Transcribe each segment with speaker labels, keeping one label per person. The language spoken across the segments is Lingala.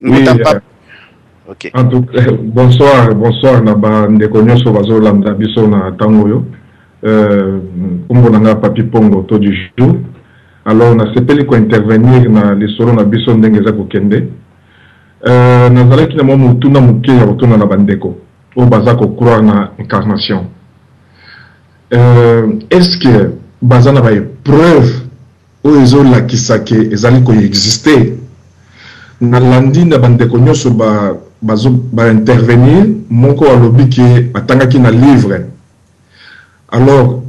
Speaker 1: Oui,
Speaker 2: ok.
Speaker 1: en tout cas, bonsoir, Naba Ndekonyo Sovazo Lambda Biso na Tangoyo. Kumbo nanga Papi Pongo to du jour. Alors, on a sepeli ko intervenir na lisoro na biso ndenge za kokende. Nazalaki na mo mutuna muke ya rotuna na bandeko. O bazako croire na incarnation. Est-ce que bazana ba preuve o ezo la kisake ezali ko exister? Na landi na bandeko nyoso ba intervenir moko alobi ke atangaki na livre. Alors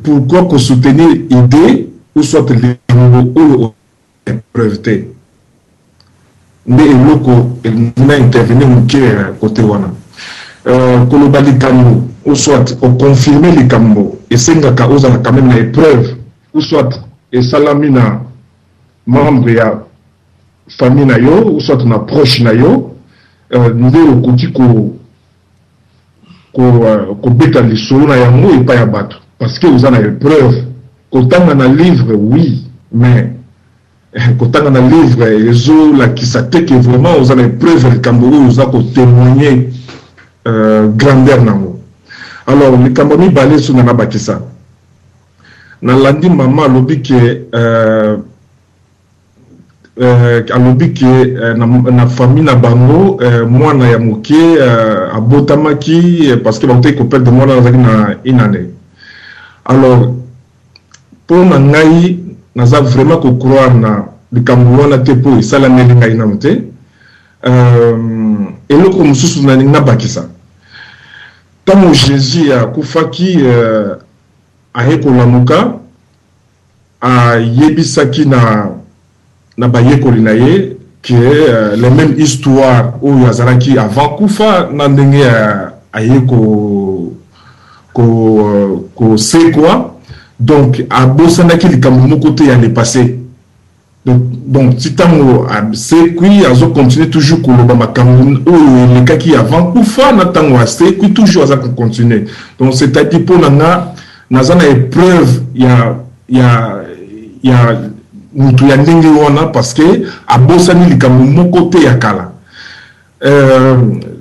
Speaker 1: pourquoi qu'on soutenir idée ou soit les mots preuve te nde eloko na intervenir muke côté wana koloba likambo ou soit au confirmer likambo esengaka ozala quand même na épreuve ou soit esalami na membre ya famille na yo ou soit na proche na yo nde okoki kobeta lisolo na yango epai ya bato parce que vous en avez preuve kotanga na livre oui mais kotanga na livre ezo la kisate que vraiment vous en avez preuve likambo oyo oza kotémoigner grandeur nango. Alors likambo mibale so na bakisa na landi mama alobi ke na famille na bango mwana ya moke abotamaki parce que bautaki kopel de mwana azaki na inane. Alors pour na ngai naza vraiment ko croire na likambo wana te po esalameli ngai nano te eloko mosusu na ninga bakisa ntango Jésus akufaki ayekolamuka ayebisaki na bayekoli na ye que les mêmes histoires oyo azalaki avant kufa na ndenge aye kosekwa donc abosanaki likambo moko te ya le passé. Donc si tango asekwi azo continuer toujours koloba makambo oyo elekaki avant kufa na tango asekwi toujours aza continuer. Donc c'est-à-dire pour nanga naza na épreuve ya mutu ya ndenge wana parce que abosani likambo moko te ya kala.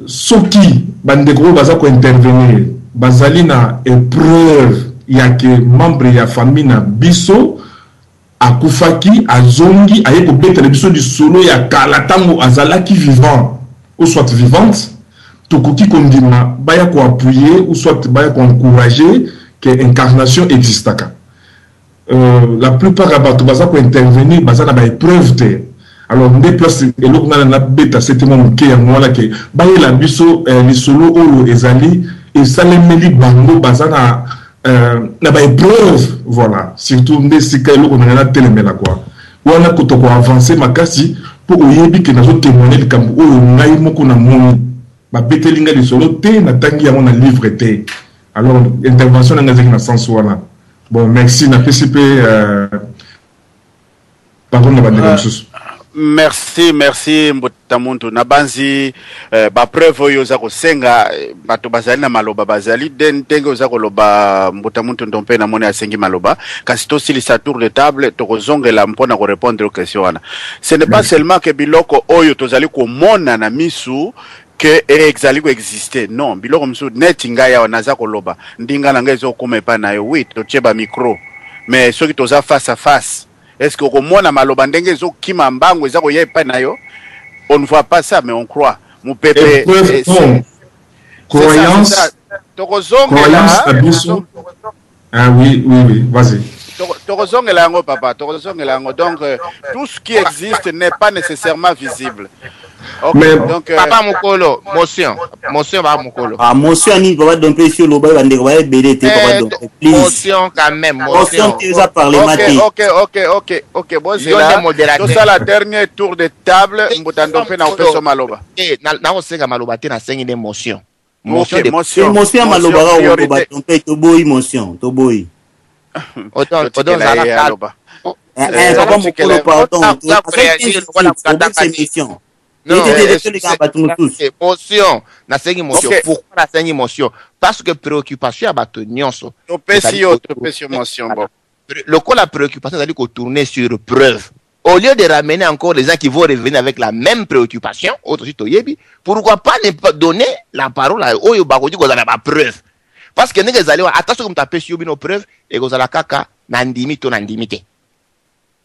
Speaker 1: Soki bandeko baza ko intervenir bazali na épreuve ya ke membre ya famille na biso akufaki azongi aye ko betela biso du solo ya kala tango azalaki vivant ou soit vivante tokoki kondima baya ko appuyer ou soit baya ko encourager que incarnation existaka. La plupart abato baza ko intervenir baza na ba épreuve te. Alors ndé place eloko na beta c'était mon ke ya ngwala ke baye la biso li solo oyo ezali esalemeli bango baza na ba épreuve voilà surtout ndé sika eloko na telemela quoi wana kotoko avancer makasi pour oyebi ke nazo témoigner likambo oyo ngai moko na moni ba betelinga li solo te na tangi ya mona livre te. Alors intervention na ngazaki na sens wana. Bon, merci. Na PCP, pardon, na bandeko mosusu.
Speaker 2: Merci Mbutamuntu. Nabanzi ba preuve oyo za kosenga bato bazali na maloba bazali ndenge oza koloba Mbutamuntu ndompe na mona asengi maloba kasi to silisa tour de table to kozongela mpona ko répondre aux questions wana. Ce n'est pas seulement que biloko oyo tozali ko mona na misu que exali ko exister non biloko msu net ngaya wanaza koloba ndinga na ngezo kuma pa na yo oui to cheba micro mais soki toza face à face est-ce que komona maloba ndenge zo kima mbango eza ko yepa na yo on ne voit pas ça mais on croit mon pépé
Speaker 1: croyance ah oui vas-y
Speaker 2: tokozongela yango papa tokozongela yango donc tout ce qui existe n'est pas nécessairement visible. Okay,
Speaker 3: mais donc papa mokolo motion ba mokolo
Speaker 4: motion ni papa donc sur le bas bande va BDT papa donc please
Speaker 3: motion quand même
Speaker 4: motion tu as parlé matin
Speaker 2: ok bon c'est là tout ça la dernier tour de table mbutando pe na opeso maloba
Speaker 3: na osenga maloba te na sengi de motion
Speaker 4: motion maloba ga maloba donc to boy motion to boy
Speaker 3: autant za la
Speaker 4: papa mokolo pardon c'est mission.
Speaker 3: Non, émotion, na sengi émotion. Pourquoi na sengi émotion? Parce que préoccupation à bato nyonso.
Speaker 2: Topesio émotion bon.
Speaker 3: Le coup la préoccupation c'est d'aller tourner sur preuve. au lieu de ramener encore les gens qui vont revenir avec la même préoccupation, pourquoi pas ne pas donner la parole à Oyo Bagodi qu'on a la preuve. Parce que nous allons, attention comme tu as sur nos preuves, et qu'on a la caca, nandimi to nandimité.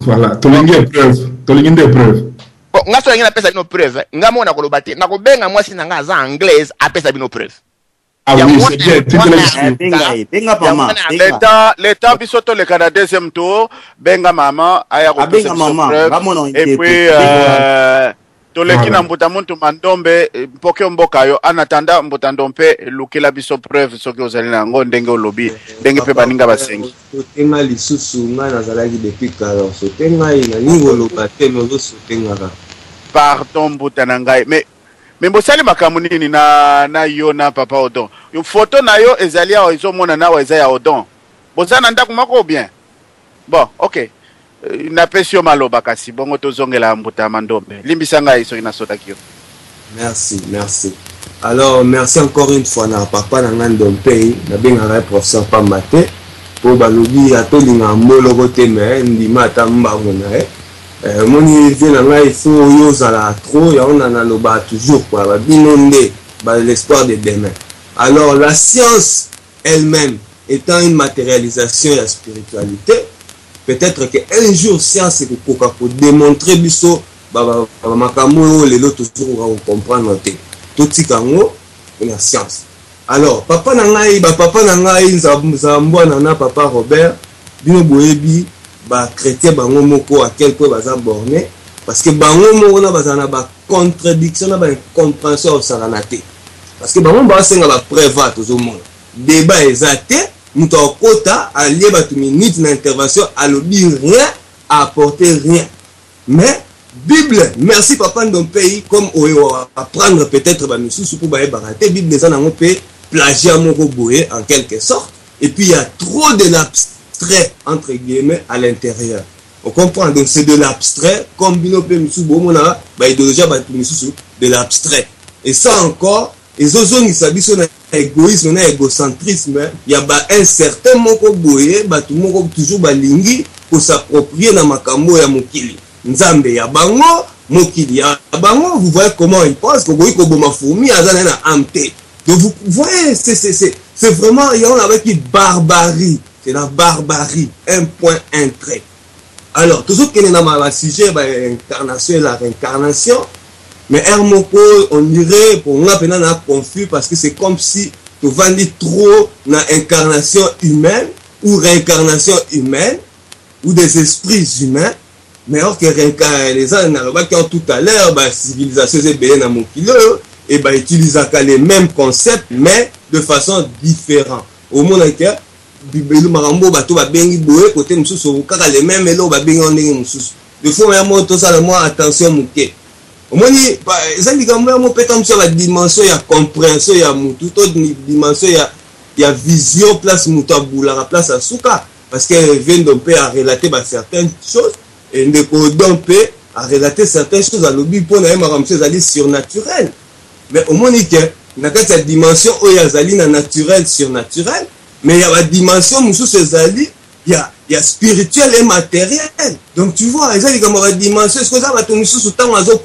Speaker 1: Voilà, tu as des preuves. Tu as des preuves.
Speaker 3: Bon, nous avons des preuves. Nous avons des preuves. Nous avons des preuves. Nous avons anglaise, appelle ça des preuves.
Speaker 1: Ah oui, c'est bien.
Speaker 2: L'État, bisoto le Canada deuxième tour, benga maman, aya ko et puis toleki na mbuta muntu mandombe mpoke mboka yo anatanda mbuta ndompe lukila biso preuve soki ozali na ngo ndenge olobi ndenge pe baninga basengi
Speaker 5: sotenga lisusu nga nazalaki depuis kala sotenga ina ningolo bate lozo sotenga
Speaker 2: pardon mbuta na ngai mais mbosali makambo nini na yo na papa Odon yo photo na yo ezali ya ezomona na wa ezaya Odon bozana ndako mako bien bon OK na pesio maloba kasi bongo tozongela mbuta mandombe limbisa ngai so ina sota kio.
Speaker 5: Merci alors merci encore une fois na papa na ndompe na benga professeur Pambate pour balobi atolinga mbolo kote me ndima tambango na moni vient là il faut yozala trop ya on a loba toujours quoi binonde l'espoir de demain. Alors la science elle-même étant une matérialisation de la spiritualité, peut-être qu'un jour science est pour démontrer biso makambo les autres toujours comprendre tout tikango la science. Alors papa nangai nzambwa nana papa Robert bino boyebi ba chrétien bango moko à quel point baza borné parce que bango moko na bazana ba contradiction na ba incompréhension au saranate parce que bango ba senga ba preuve tout monde débat exact muto kota allié ba tu minute na intervention à lobby rien à apporter rien mais Bible merci papa dans pays comme oyo apprendre peut-être ba misusu pour ba baraté Bible des na ngopé plagiat moko boye en quelque sorte et puis il y a trop de l'abstrait entre guillemets à l'intérieur. On comprend donc c'est de l'abstrait comme binope misusu bomona ba idéologie ba misusu de l'abstrait et ça encore et zozongi sabiso na égoïsme na égocentrisme il y a ba un certain moko boye ba tout moko toujours ba lingi pour s'approprier na makambo ya mokili nzambe ya bango mokili ya bango vous voyez comment ils pensent que boyi ko boma fourmi azana na amte donc vous voyez c'est vraiment il y a on avec une barbarie. C'est la barbarie, un point, un trait. Alors, toujours qu'il y a un sujet, l'incarnation et la réincarnation, mais Hermoko, on dirait, pour moi, on a confus parce que c'est comme si tu vendis trop l'incarnation humaine ou réincarnation humaine ou des esprits humains, mais alors que les gens qui ont tout à l'heure, civilisation, c'est bien dans mon kilo, et utilisent les mêmes concepts, mais de façon différente. Au monde que bibelu marambo bato ba bengi boye côté mususu kaka les mêmes elo ba bengi ndenge mususu de fois ya moto ça moi attention muke omoni ezali kamwe mo peta mususu la dimension ya compréhension ya mutu to dimension ya vision place mutu abula place asuka parce que vient donc à relater certaines choses et ndeko donc à relater certaines choses à lobi pour na marambo ezali surnaturel mais omoni que na kati dimension oya zali na naturel surnaturel. Mais il y a la dimension, il y a spirituel et matériel. Donc tu vois, il y a la dimension, est-ce que ça va te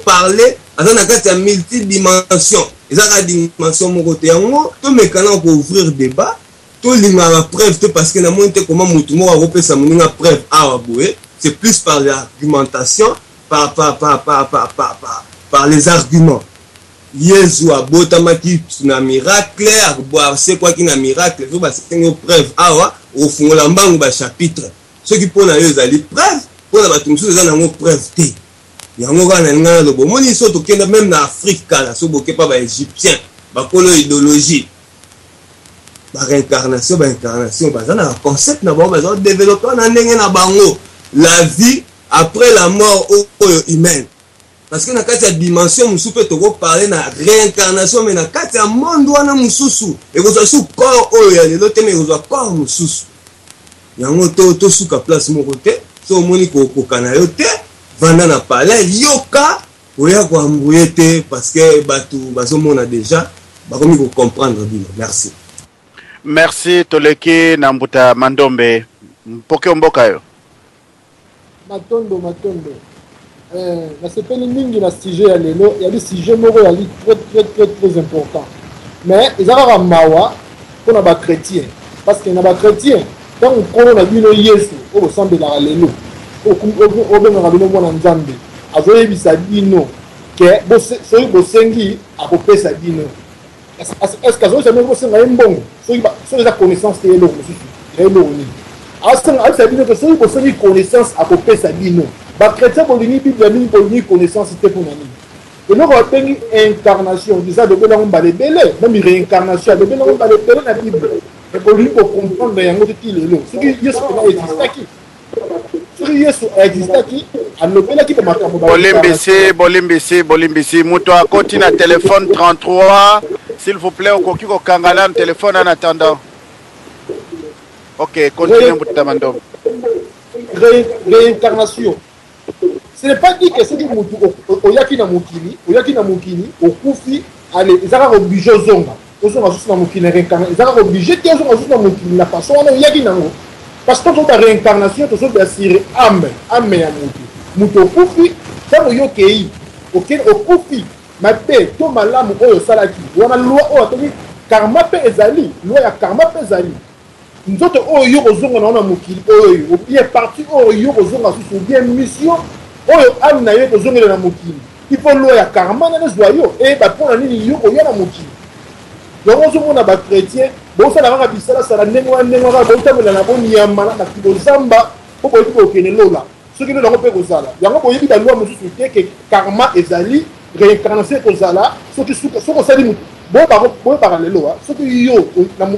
Speaker 5: parler, il y a multidimension. Il y a la dimension, tout le canal pour ouvrir débat, tout le monde preuve, parce que comment preuve c'est plus par l'argumentation, par les arguments. Yesu abotamaki na miracle c'est quoi qui na miracle so ba c'est preuve awa au fond la mbangu ba chapitre ceux qui pona yo zali preuve pona ba tumsu za na preuve te yango kana ngana lo bomoni so to kenda même na Afrique kala so boke pa ba égyptien ba kolo idéologie ba réincarnation ba za na concept na ba développer na ndenge na bango la vie après la mort humaine. Parce que dans la dimension, nous pouvons parler de réincarnation, mais dans le monde, nous avons et vous avez un corps, il y a l'autre, mais vous avez un corps, il y a un autre sous la place, mon côté, si vous avez un canal, vendant na palais, yoka, vous avez un embrouillé, parce que vous avez déjà, vous comprendre. Merci.
Speaker 2: Merci, Toleki Nambuta Mandombe. Poke Mboka yo.
Speaker 6: Matondo. nasepeli mingi na sujet ya lelo ya sujet moko yali très important mais ezalaka mawa mpona bachrétien parce que na bachrétien ntango nkolo na bino yesu oyo bosambelaka lelo obengaka bino mwana nzambe azoyebisa bino ke soki bosengi akopesa bino estce azoyebisa bino bosenga ye mbongo soki eza connaissance te eloko mosusu ya eloko nini ayebisa bino ke soki bosengi connaissance akopesa bino bachrétien bolingi bible ya mingi bolingi connaissance te mpona nini eloko babengi incarnation eza lobelango mbala ebele même réincarnation alobelango mbala ebele na bible e bolingi kocomprendre yango te ti lelo soki yesu pena existaki soki yesu existaki alobelaki bamakambo
Speaker 2: bolimbisi moto akoti na téléphone 33 s'il vous plaît okoki kokangana na téléphone en attendant. Ok, continue Mbutamando.
Speaker 6: Réincarnation. Ce n'est pas dit que c'est oyaki na mokili okufi allez ezaka obligé ozonga juste na mokili réincarnation ezaka obligé te ozonga juste na mokili na façon wana oyaki nango parce que toute la réincarnation tout ça sur âme ya mutu okufi tango yokei okufi mabe to malamu oyo salaki wana loi oyo toki karma pe ezali loi ya karma pe ezali nzoto oyo ozonga na mokili oyo bien parti oyo ozonga sous bien mission oyo âme na yo kozongela na mokili il faut loi ya karma na zoyo et ba pona nini yo oya na mokili donc ozomona ba chrétien bosala kaka bisala sala ndenge wana botamela na bonyama na kibozamba po boyi kokene lola soki lola ngope kozala yango boyebi ba loi mosusu te ke karma ezali réincarnation kozala soki osali mutu bo ba lelo soki yo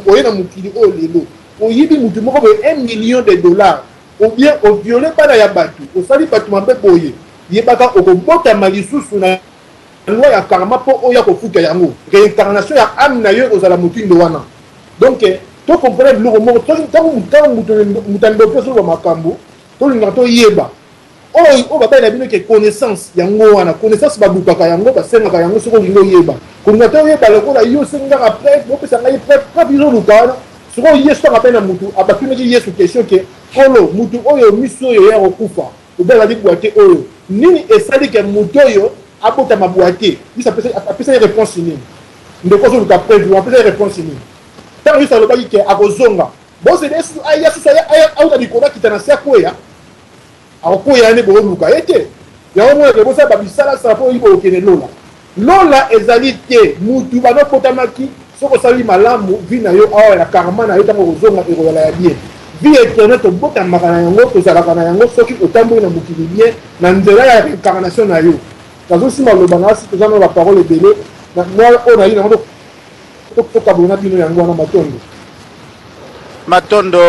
Speaker 6: oya na mokili oyo lelo oyibi mutu moko boye $1 million ou bien au violer bana ya batu osali batu mabe boye yebaka okobotama lisusu na loi ya karma po oya kofuta yango réincarnation ya âme na yo ozala motindo wana donc to comprendre loko moko tango mutando pe so makambo to linga to yeba o ba na bino ke connaissance yango wana connaissance babukaka yango basengaka yango soko lingo yeba konga to yeba lokola yo sengaka prêtre bo pesa ngai prêtre biso lukana soko yesu ngapena mutu abatuneki yesu question ke kolo mutu oyo miso oyo ya kokufa obela di boite oyo nini esali ke mutu oyo abota mabwate bisa apesa réponse nini ndeko so luka prévu apesa réponse nini tant que ça le baki ke akozonga bon c'est des aya ça aya auta dikola kitana sia koya akoya ne bo luka ete ya mo ke bosa babisala sa po ibo okene lola ezali te mutu bano potamaki soko sali malamu vina yo awa la karma na yo tango kozonga ekola ya bien vie éternelle tobotamaka na yango tozalaka na yango soki otamboli na mokili bien na nzela ya réincarnation na yo nazosima lobanga si toza na baparole ebele mwa oyo nayi nango tokabona bino yango wana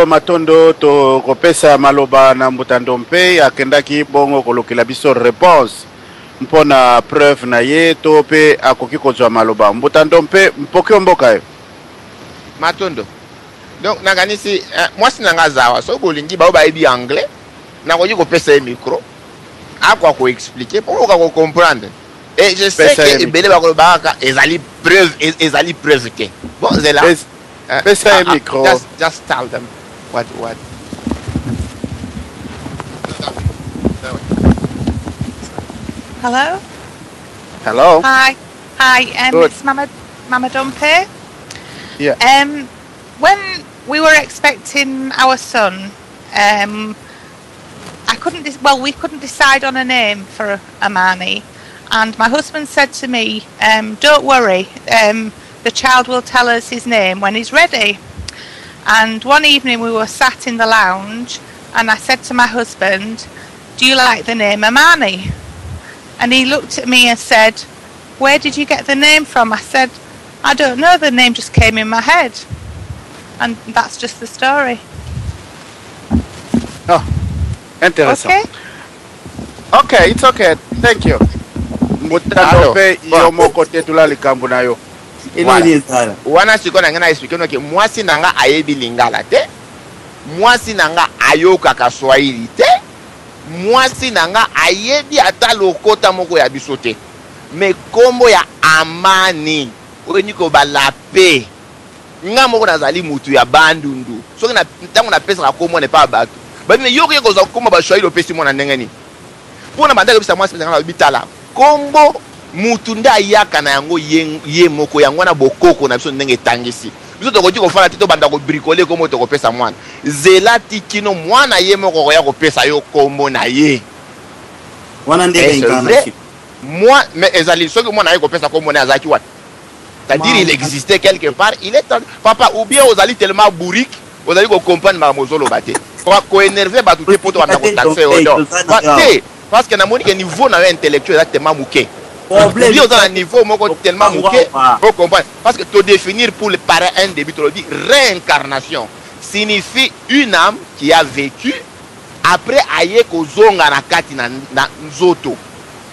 Speaker 2: matondo tokopesa maloba na Mbutando mpe akendaki bongo kolokela biso réponse mpona preuve na ye to mpe akoki kozwa maloba Mbutando mpe mpoki mboka ye
Speaker 3: matondo. Donc nakanisi mwasi nanga zawa so bolingi ba bayebi anglais nakoki kopesa micro akwa ko expliquer pour ko comprendre et je sais que ebele ba kolobaka ezali preuve ke bon c'est là
Speaker 2: pesa micro
Speaker 3: just tell them what
Speaker 7: Hello. Hi. It's Mama Dompe.
Speaker 2: Yeah.
Speaker 7: When we were expecting our son, we couldn't decide on a name for Amani, and my husband said to me, "Don't worry, the child will tell us his name when he's ready." And one evening we were sat in the lounge, and I said to my husband, "Do you like the name Amani?" And he looked at me and said, "Where did you get the name from?" I said, "I don't know, the name just came in my head." And that's just the story.
Speaker 2: Oh, interesting. Okay, it's okay. Thank you. Mbutando pe yomo kote tulali kambu na yo.
Speaker 3: Wana siko na ngana explique no ke mwasi nanga ayebi lingala te. Mwasi nanga ayoka ka Swahili te. Mwasi nanga ayebi ata lokota moko ya bisote. Me kombo ya Amani. Oyo niko ba la paix. Nga moko nazali mutu ya bandundu soki na ntango na pesa kombo ne pa bato ba me yoko koza kombo ba Swahili opesi mona ndenge ni Pour na bandaka bisa moi c'est bitala. Kombo mutunda yaka na yango ye moko yango na bokoko na biso ndenge tangisi. Biso to ko fala tito banda ko bricoler comme to ko pesa mwana. Zela tikino mwana ye moko ya ko pesa yo kombo na ye.
Speaker 4: Wana ndenge incarnation.
Speaker 3: Moi mais ezali soki mwana ye ko pesa kombo na azaki wat. C'est-à-dire il existait quelque part, il est papa ou bien aux ali tellement bourrique, aux ali ko comprendre ma mozolo baté. Ko énerver ba tout poto banda ko taxer au dos. Parce que na moni que niveau na intellectuel exactement mouké. Problème dans un niveau tellement mouké, faut comprendre. Parce que te définir pour le parrain un début, tu le dis, réincarnation signifie une âme qui a vécu après aye kozonga na kati na nzoto.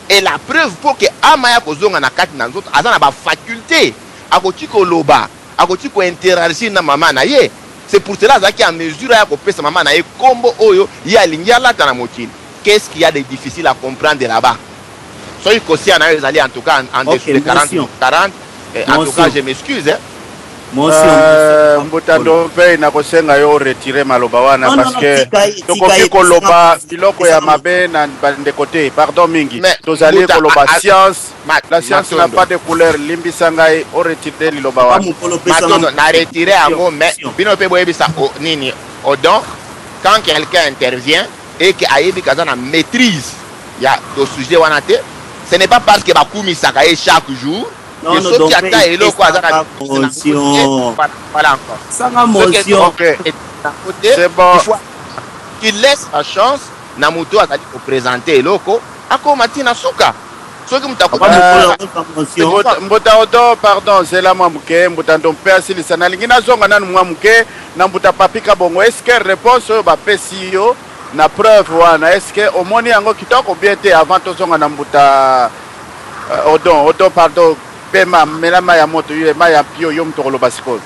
Speaker 3: Et la preuve pour que amaya kozonga na kati na nzoto, azana ba faculté, akoti ko loba, akoti ko interagir na maman na ye. C'est pour cela zaki en mesure ya ko pesa maman na ye kombo oyo ya lingiala ta na mokili. Qu'est-ce qu'il y a de difficile à comprendre là-bas? Soyez conscient, en tout cas en dessous de 40. En tout cas, je m'excuse.
Speaker 2: Mbutando pe na kosenga yo retirer maloba wana parce que tokoki koloba biloko ya mabe na bande côté. Pardon mingi. Tozali koloba science. La science n'a pas de couleur. Limbisa ngai o retirer liloba wana.
Speaker 3: Maintenant na retirer ango mais bino pe boyebisa nini odon quand quelqu'un intervient et que ayebi kazana maîtrise ya do sujet wana te. Ce n'est pas parce que Bakoumi Sakaye chaque jour.
Speaker 4: Non, non, donc
Speaker 3: voilà encore.
Speaker 4: Sans motion.
Speaker 2: C'est bon.
Speaker 3: Il laisse la chance Namuto a dit pour présenter Eloko. Ako Matina Souka.
Speaker 2: Mbutaodo, pardon, c'est la Mouké, Mbutandon Père Silisana, Lingina Zonga Mouké, Nambuta Papika Bongo. Est-ce que réponse au Bapesio na preuve wana? Est-ce que au moni yango kitoko bien te avant to zonga Nambuta Odon, pardon, Pema, Melama ya moto, Yema ya Pio, Yom Toro Basiko.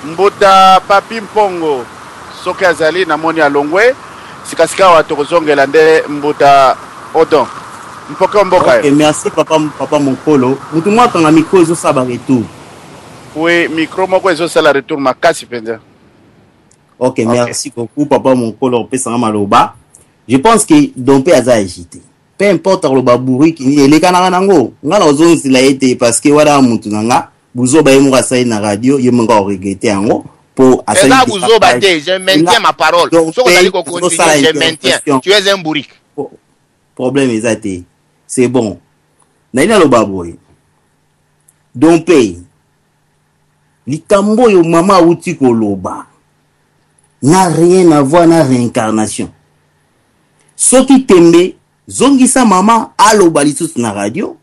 Speaker 2: Mbuta Papi Mpongo, Soke Azali, Namoni Alongwe, Sikasika wa Tokozongela nde Mbuta Odon. Mpoke Mboka.
Speaker 4: Ok, merci papa Mokolo. Mutu moi quand micro ezo saba retour.
Speaker 2: Oui, micro moko ezo sala retour makasi penda.
Speaker 4: Ok, merci beaucoup papa Mokolo pesanga maloba. Je pense que Dompe aza agité. Peu importe le babouri qui est les canards nango. Nga na zone sila été parce que wala mutu nanga buzo ba yemo rasai na radio yemo nga regretter ango pour
Speaker 3: assailler. Là buzo ba te, je maintiens ma parole. Soko dali ko continuer, je maintiens. Tu es un bourrique.
Speaker 4: Problème exacté. C'est bon. Naina lo baboy. Dompe. Likambo yo mama uti ko loba. N'a rien à voir na réincarnation. Soki tembe zongisa mama aloba lisusu na radio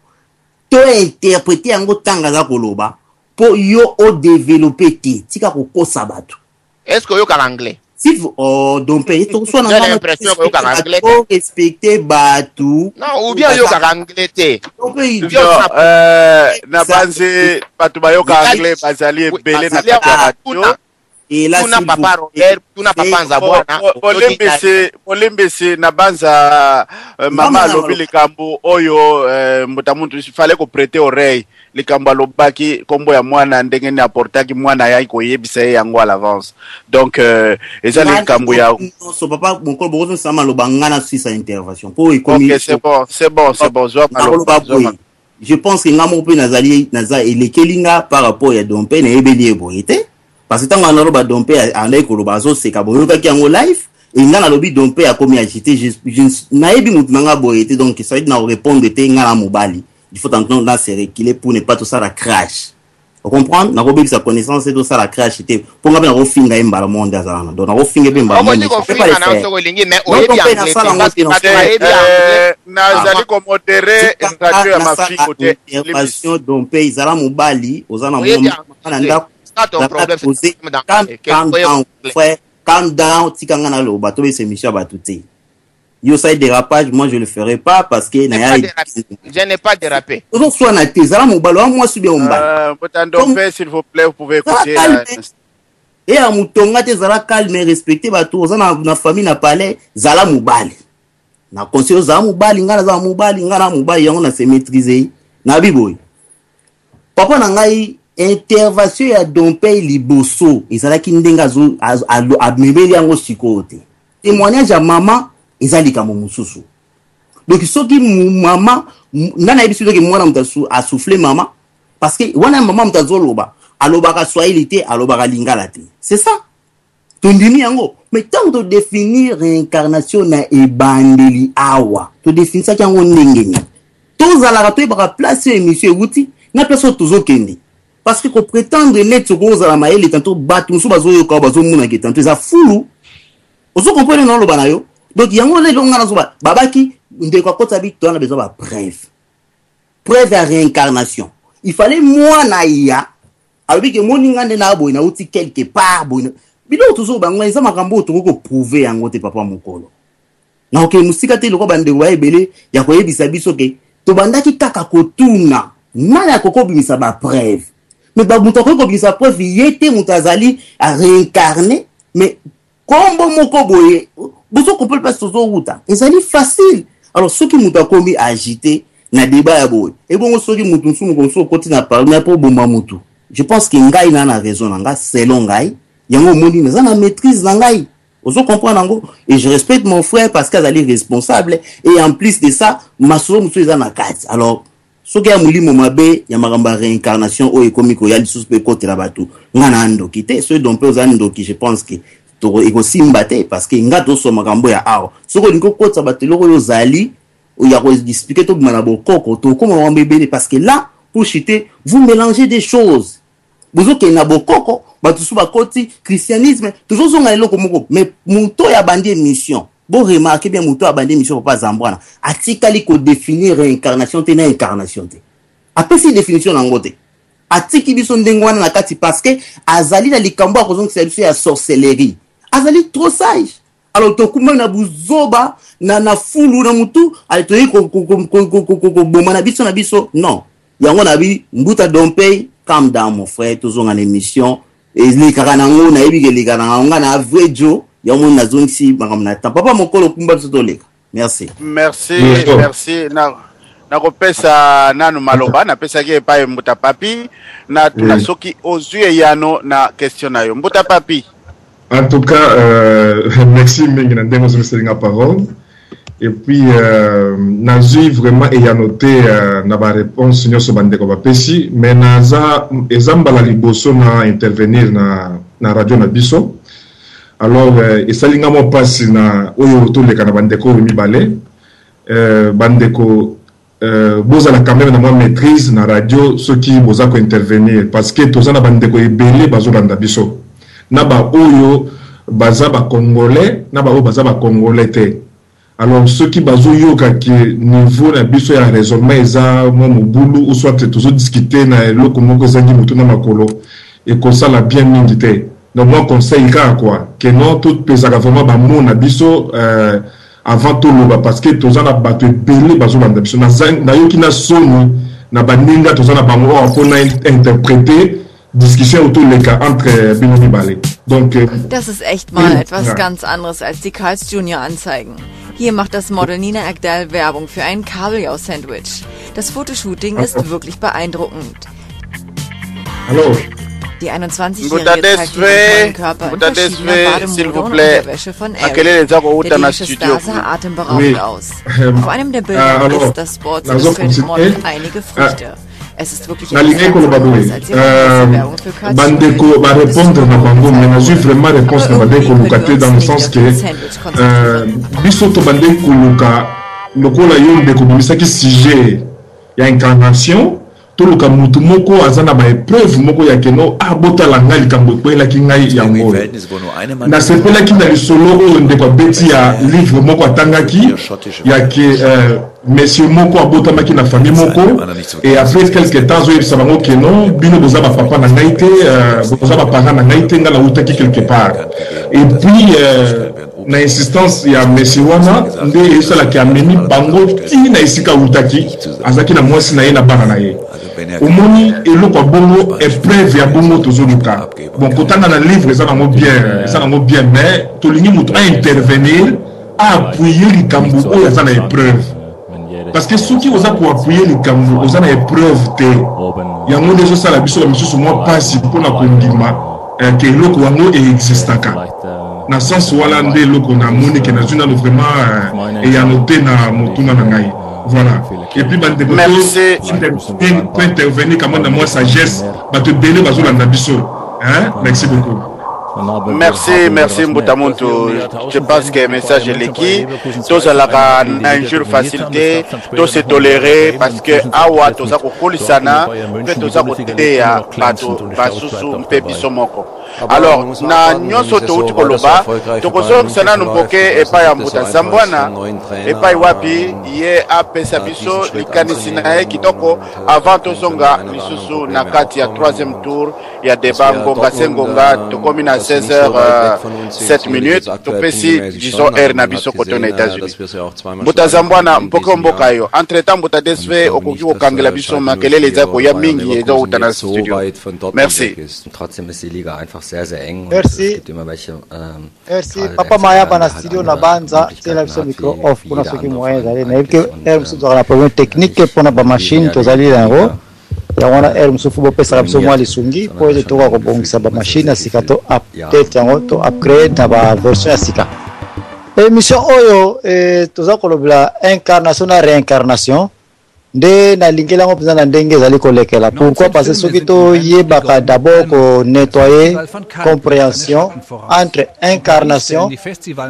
Speaker 4: to interpréter yango tanga za koloba po yo o développer ti tika ko kosa bato.
Speaker 3: Est-ce que yo ka anglais?
Speaker 4: Si oh donc to so na
Speaker 3: l'impression que yo ka anglais.
Speaker 4: Respecter bato.
Speaker 3: Non, ou bien yo ka anglais te.
Speaker 2: Na banze bato ba yo ka anglais bazali belé na radio.
Speaker 4: Et là,
Speaker 3: tuna papa Robert, tuna papa Nzabwana.
Speaker 2: Olembese na banza mama lobi likambo oyo mutamuntu fallait ko prêter oreille likambo lobaki kombo ya mwana ndenge ni apportaki mwana ya ko yebisa yango à l'avance. Donc eza likambo ya
Speaker 4: so papa mon ko bozo sama lobanga na suisse intervention pour
Speaker 2: économiser. OK, c'est bon,
Speaker 4: je pense que ngamo pe nazali naza elekelinga par rapport ya Dompe na ebeli eboyete. Parce que tant qu'on a le Dompe en écolobazo c'est kaboyo kaki en live et ngana lobi Dompe a commis agité je naebi mutmanga boyete donc ça veut dire répondre te ngana mobali il faut entendre dans se reculer pour ne pas tout ça la crash vous comprenez na robi sa connaissance et tout ça la crash était pour ngaba na rofinga mbala monde azana donc na rofinga be mbala monde
Speaker 3: c'est pas les
Speaker 2: na zali ko modérer radio ya mafiki côté
Speaker 4: l'émission Dompe izala mobali ozana mwana
Speaker 3: ton problème
Speaker 4: calm down tikanga na lo bato c'est Michel Batouté yo ça dérapage moi je le ferai pas parce que
Speaker 3: je n'ai pas dérapé
Speaker 4: donc soit na tezala mobalo moi subir omba
Speaker 2: Dompe s'il vous plaît vous pouvez écouter
Speaker 4: et à mutonga tezala calme et respecter bato ozana na famille na palais zala mobali na conseil za mobali ngana za mobali ngana mobali yango na se maîtriser na biboy papa na ngai intervention ya Dompe liboso ezalaki ndenga zo amebeli yango sikote témoignage ya mama ezalika momususu donc soki maman nana ebiso que mwana mutasu a soufflé maman parce que wana maman mutazoloba alobaka swahili alobaka lingala te, c'est ça tondimi yango. Mais tant de définir réincarnation na ebandeli awa to définir ça yango ndengeni tous ala rato ba placer monsieur Wuti na personne toujours kendi parce que ko prétendre net ko za ma ele tanto batu so bazo ko bazo muna ke tanto za fulu ozo comprendre non lo banayo. Donc yango le ngana so babaki ndeko kota bi to na besoin ba preuve à réincarnation. Il fallait moi na ya avec que moni ngande na boy na uti quelque part boy bilo toujours bangwa za makambo to ko prouver yango te papa mokolo na ok musika te loko bande wa ebele ya ko yebisa biso ke to bandaki kaka kotuna na ya koko bimisa ba preuve mais ba muto ko bimisa preuve yete mutazali à réincarner mais kombo moko boye bozo ko peut pas sozo ruta ezali facile. Alors ceux qui muta komi agité na débat ya boy et bon ceux qui mutu nsumu ko so koti na parler na po bomba mutu. Je pense que ngai na raison nga selon ngai yango moni na na maîtrise na ngai ozo comprendre nango et je respecte mon frère parce qu'il est responsable et en plus de ça masolo mutu eza na kati. Alors ce qui a mulimo mabe ya magamba réincarnation o ekomiko ya lisusu côté la bato ngana ndo kité ceux dont peut ozando qui je pense que to eko simbate parce que ngato so makambo ya awa soko niko kota bato loko yo zali ou ya ko expliquer to bimana bokoko to comme on bébé parce que là pour chiter vous mélangez des choses. Vous que na bokoko batusu bakoti christianisme toujours zonga eloko moko mais muto ya bandi mission bon remarquer bien muto ya bandi mission papa zambwana atikali ko définir réincarnation te na incarnation te après si définition nangote atiki biso ndengwana na kati parce que azali na likambo a kozonga service ya sorcellerie azali trop sage. Alors to kuma na buzoba na fulu na mutu alitoyi ko bomana biso na biso non yango na bi mbuta dompei. Calm down mon frère, toujours en émission. Et les karanango na ebi les karanango na vrai Joe, yamu na zone si makamna ta. Papa mokolo kumba soto leka. Merci.
Speaker 2: Merci. Na kopesa nanu maloba na pesa ke pa mbuta papi na tuna soki ozue yano na question na yo. Mbuta papi.
Speaker 1: En tout cas, merci mingi na ndengo zo selinga parole. Et puis, nazi vraiment et a noté na ba réponse nyoso bandeko ba pesi mais naza ezambala liboso na intervenir na radio na biso. Alors esalinga mo passe na oyo to le kana bandeko mibale bandeko boza la quand même na moi maîtrise na radio ceux qui boza ko intervenir parce que toza na bandeko ebele bazo landa biso na ba oyo baza ba congolais na ba oyo baza ba congolais te. Alors ceux qui bazo yoka qui niveau na biso ya raisonnement eza mo mobulu ou soit toujours discuter na loko moko zangi mutu na makolo et comme ça la bien mindité. Donc moi conseil ka quoi que non tout pesaka vraiment ba mo na biso avant tout loba parce que tous en a battu belé bazo banda biso na yoki na sonu na baninga tous en a ba mo pour na interpréter discussion autour les cas entre Binomi Balé. Donc
Speaker 8: das ist echt mal etwas ganz anderes als die Carl's Jr. Anzeigen. Hier macht das Model Nina Agdal Werbung für ein Kabeljau-Sandwich. Das Fotoshooting ist wirklich beeindruckend.
Speaker 1: Hallo.
Speaker 8: Die 21-Jährige zeigt ihren Körper in verschiedener Bademode und Unterwäsche von Elle. Der dänische Star sah atemberaubend aus. Auf einem der Bilder ist das Sports-Model einige Früchte. Es ist wirklich etwas als ihre Werbung für Carl's Jr.
Speaker 1: Bandeko va répondre na bango mais na ju vraiment réponse na bandeko lukate dans le sens que biso to bandeko luka lokola yo ndeko bimisaki sujet ya incarnation to luka mutu moko azana ba épreuve moko ya keno abota la ngali kambo kwela ki ngai ya ngolo na sepela ki na lisolo o ndeko beti ya livre moko atangaki ya ke monsieur moko abota maki na famille moko et après quelques temps zo ça bango keno bino boza ba papa na ngai te boza ba parents na ngai te ngala utaki quelque part et puis na insistance ya monsieur wana nde esala ki ameni bango ti na isika utaki azaki na mwasi na ye na bana na ye omoni eloko bongo épreuve ya bongo tozoluka bon kotanga na livre eza nango bien mais tolingi moto a intervenir a appuyer likambo oyo aza na épreuve parce que soki oza ko appuyer likambo oza na épreuve te yango nde ezosala biso ya misusu mwa pasi mpona kondima ke eloko yango existaka na sens wala nde loko na moni ke na zuna lo vraiment et ya noté na motuna na ngai. Voilà. Et puis bande de peut intervenir comme dans moi sagesse ba te belé bazolanda biso. Hein? Merci beaucoup.
Speaker 2: Merci Mbutamuntu. Je pense que le message est l'équipe. Tous à un jour facilité, tous se tolérer parce que awa tous à kolisana, peut tous à côté à basusu mpebiso moko. Alors na nyoso to utikoloba, to koso sana numpoke epa ya Mbuta Zambwana, epa iwapi ye apesa biso likanisi na ye kitoko avant tosonga lisusu na kati ya 3e tour ya débat ngonga sengonga to komina 16h07 minutes topesi disons air na biso kote na États-Unis. Mbuta Zambwana mpoko mboka yo. Entre-temps Mbuta DSV okoki kokangela biso makelele za ko ya mingi ezo utana studio. Merci.
Speaker 9: Trotzdem ist die Liga einfach sehr eng.
Speaker 10: Merci. Merci. Papa Maya bana studio na banza tela biso micro off kuna soki moyen zali na ebike mso za na problème technique pona ba machine to zali nango. Ya wana msufu bo pesa biso mwa lisungi po ete toka ko bongisa ba machine asika to update yango to upgrade na ba version asika. Émission oyo toza kolobela incarnation na réincarnation nde na lingela ngo pesa na ndenge zali kolekela. Pourquoi? Parce que soki to yebaka d'abord ko nettoyer compréhension entre incarnation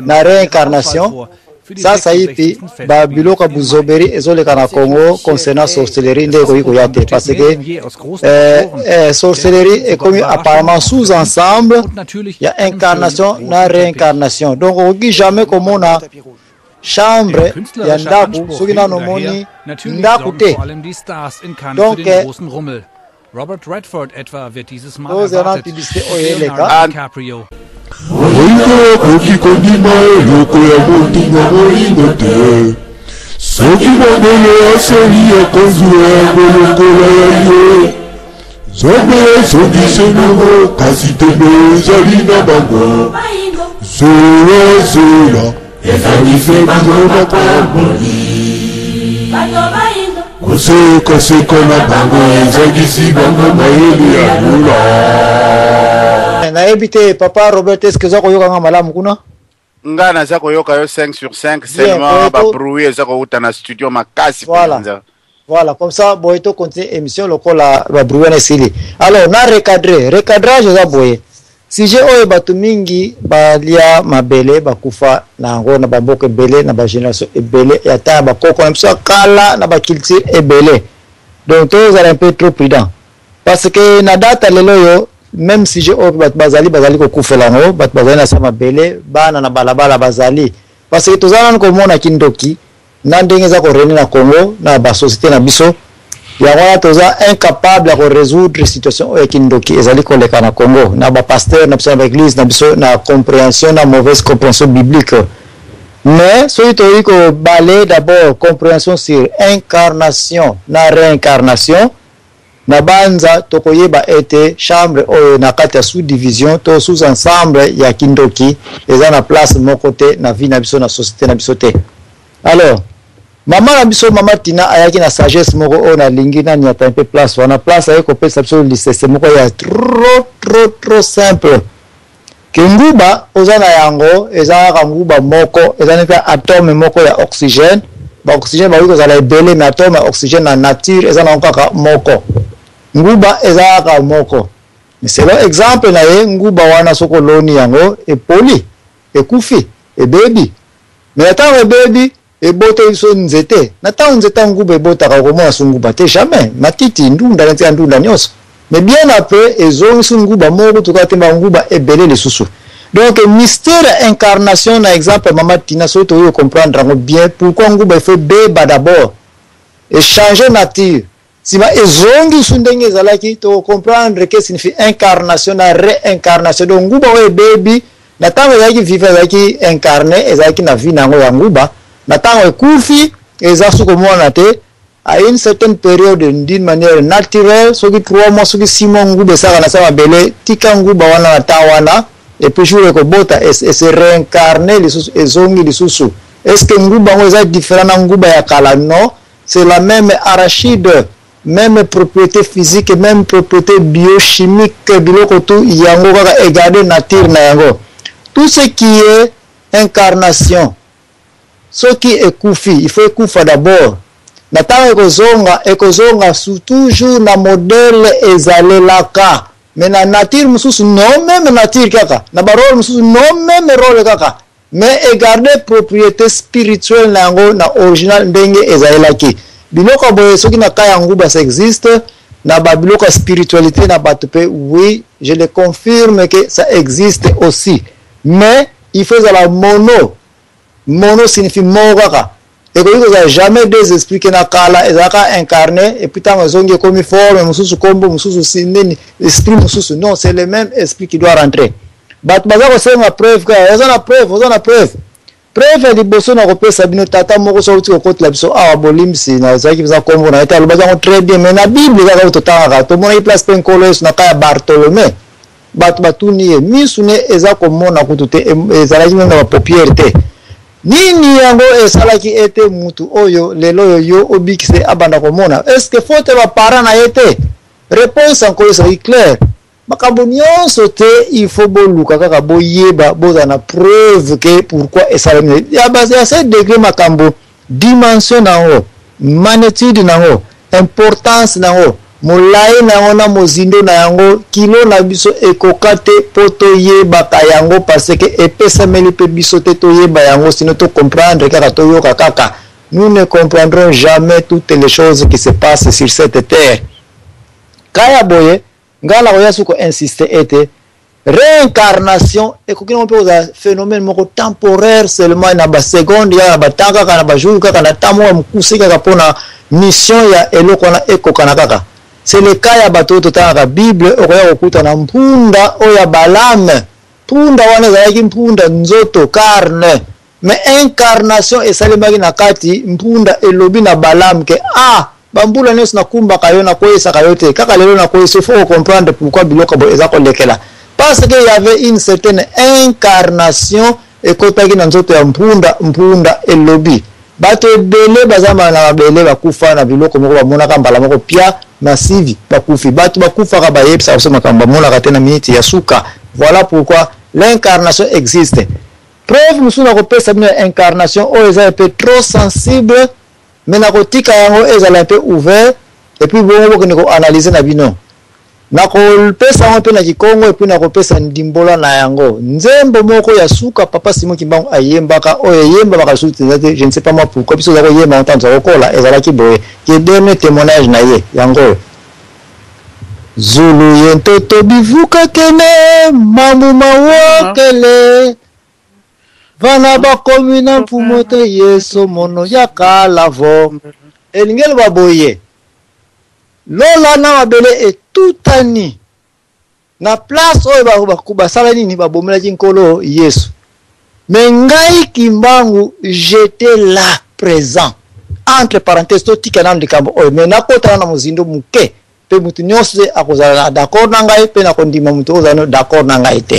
Speaker 10: na réincarnation. Ça yipi ba biloko buzoberi ezoleka na Congo concernant sorcellerie nde ko yate parce que sorcellerie est comme apparemment sous-ensemble il y a incarnation na réincarnation. Donc on dit jamais comme on a chambre ya ndaku soki na nomoni ndaku te. Donc
Speaker 11: Robert Redford etwa wird dieses Mal
Speaker 10: erwartet.
Speaker 12: Oingo koki kondima eloko ya motinga moingo te soki mondele aseli ya kozwa yango lokola ya ye zobe ezongise nango kasi tembe ezali na bango zelazela ezangise bango bakaboni kosekoseko na bango ezangisi bango mayele ya lula.
Speaker 10: Na ebite papa Robert est-ce que zako yoka nga malamu kuna?
Speaker 2: Ngana zako yoka yo 5 sur 5 seulement ba bruit zako uta na studio makasi
Speaker 10: voilà. Voilà, comme ça boyeto continue émission lokola ba bruit na sili. Alors na recadrage za boye. Si je oyo batu mingi ba lia mabele ba kufa na ngo na bamboke belé na ba génération ebele ya ta ba koko na biso kala na ba culture ebele. Donc tous are un peu trop prudent. Parce que na data lelo yo même si je bazali ko kufela ngo bazali na sama bele bana na balabala bazali parce que tozana ko mona kindoki na ndenge za ko rene na Congo na ba société na biso ya wana toza incapable à résoudre situation ya kindoki ezali ko leka na Congo na ba pasteur na biso na église na biso na compréhension na mauvaise compréhension biblique. Mais soki toyi ko balé d'abord compréhension sur incarnation na réincarnation na banza tokoyeba ete chambre oyo na kati ya sous-division to sous-ensemble ya kindoki eza na place moko te na vie na biso na société na biso te. Alors mama na biso mama Tina ayaki na sagesse moko oyo na lingi na nyata un peu place wana place aye kopesa biso lisese moko ya trop simple ke nguba oza na yango eza ka nguba moko eza na atome moko ya oxygène ba oxygène ba wiko zala ebele mais atome ya oxygène na nature eza na kaka moko nguba ezaka moko. Mais c'est l'exemple na ye nguba wana soko loni yango epoli ekufi ebebi. Mais attends ebebi ebote iso nzete. Na ta nzete nguba ebota ka komona sunguba te jamais. Matiti ndunda ntia ndunda nyos. Mais bien après ezongi sunguba moko tukatemba nguba ebele le susu. Donc mystère incarnation na exemple mama Tina so to comprendre bien pourquoi nguba fait beba d'abord et changer nature. Si ma ezongi sundenge zalaki to comprendre que signifie incarnation na réincarnation donc nguba we baby na tango zaki vivre zaki incarné ezaki na vie nango ya nguba na tango ekufi ezasu komona te à une certaine période d'une manière naturelle soki 3 mois soki 6 mois nguba saka na sama bele tika nguba wana na tawana et puis jour ko bota et se réincarner les ezongi lisusu. Est-ce que nguba ngo eza différent na nguba ya kala? Non, c'est la même arachide, même propriété physique, même propriété biochimique, biloko tout yango kaka egade nature na yango. tout ce qui est incarnation, ce qui est koufi, il faut koufa d'abord. Natanga ekozonga sous toujours na modèle ezalelaka. Mais na nature mususu non même nature kaka. Na barole mususu non même rôle kaka. Mais garder propriété spirituelle nango na original ndenge ezalelaki. Biloko boye soki na kaya nguba ça existe. Na babiloko spiritualité na batupe, oui, je le confirme que ça existe aussi. Mais il faut la mono. Mono signifie mogaka. Et que vous n'avez jamais des esprits qui n'a kala, et incarné, et puis tant que vous comme forme, mususu kombo, mususu sineni, esprit mususu. Non, c'est le même esprit qui doit rentrer. Batbaza c'est ma preuve, vous en a preuve. Preuve de bosso na kopé sabino tata moko sauti ko kote la biso a bolimsi na zaki biza kombo na eta lobaza très bien mais na Bible ka utotanga to mona place pen kolos na kaya Bartholomé. Batuni misune eza komona kutute ezalaki na propriété. Nini yango esalaki ete mutu oyo lelo yo obikise abanda komona est-ce que faut te ba parents na yete réponse encore ça est clair makambo nyonso te il faut boluka kaka boyeba boza na preuve que pourquoi esalami ya base à ce degré makambo dimension nango magnitude nango importance nango molai nango na mozindo na yango kilo na biso ekokate poto yeba yango parce que epesameli pe biso te to yeba yango sinon to comprendre kaka to yoka kaka nous ne comprendrons jamais toutes les choses qui se passent sur cette terre kaya boye ngala ko yasu ko insister ete réincarnation ekoki on peut un phénomène moko temporaire seulement na ba seconde ya ba tanga kana ba jour kaka na tamo mkusika kapona mission ya eloko na ekokana kaka. C'est le cas ya bato totanga Bible okoya kokuta na mpunda oya balame mpunda wana zalaki mpunda nzoto carne mais incarnation esalemaki na kati mpunda elobi na balame ke bambula nyonso na kumba kayo na koyesa kayo te kaka lelo na koyesa faut comprendre pourquoi biloko bo eza kolekela parce que il y avait une certaine incarnation ekotaki na nzoto ya mpunda elobi bato ebele bazama na babele bakufa na biloko moko bamonaka mbala moko pia massive bakufi bato bakufa ka bayebisa so makamba monaka te na minute ya suka. Voilà pourquoi l'incarnation existe. Preuve musuna kopesa bino incarnation o eza un peu trop sensible mais na kotika yango ezala un peu ouvert et puis bongo ko ko analyser na bino na ko pesa un peu na Kikongo et puis na kopesa ndimbola na yango nzembo moko ya suka papa Simon Kimbangu ayembaka o yemba baka suti je ne sais pas moi pourquoi biso za ko yemba entendre za kola ezala ki boye ki donne témoignage na ye yango Zulu yentoto bivuka kene mamu mawokele vana bakomi na mpumote yeso mono ya kalavo elingelo baboye lola na mabele etutani na place oyo bakubasala nini babomelaki nkolo yesu mais ngai Kimbangu j'étais là présent entre parenthèses to tika na ndikambo oyo mais nakotana na mozindo muke pe mutu nyonso akozala d'accord na ngai pe na kondima mutu ozana d'accord na ngai te.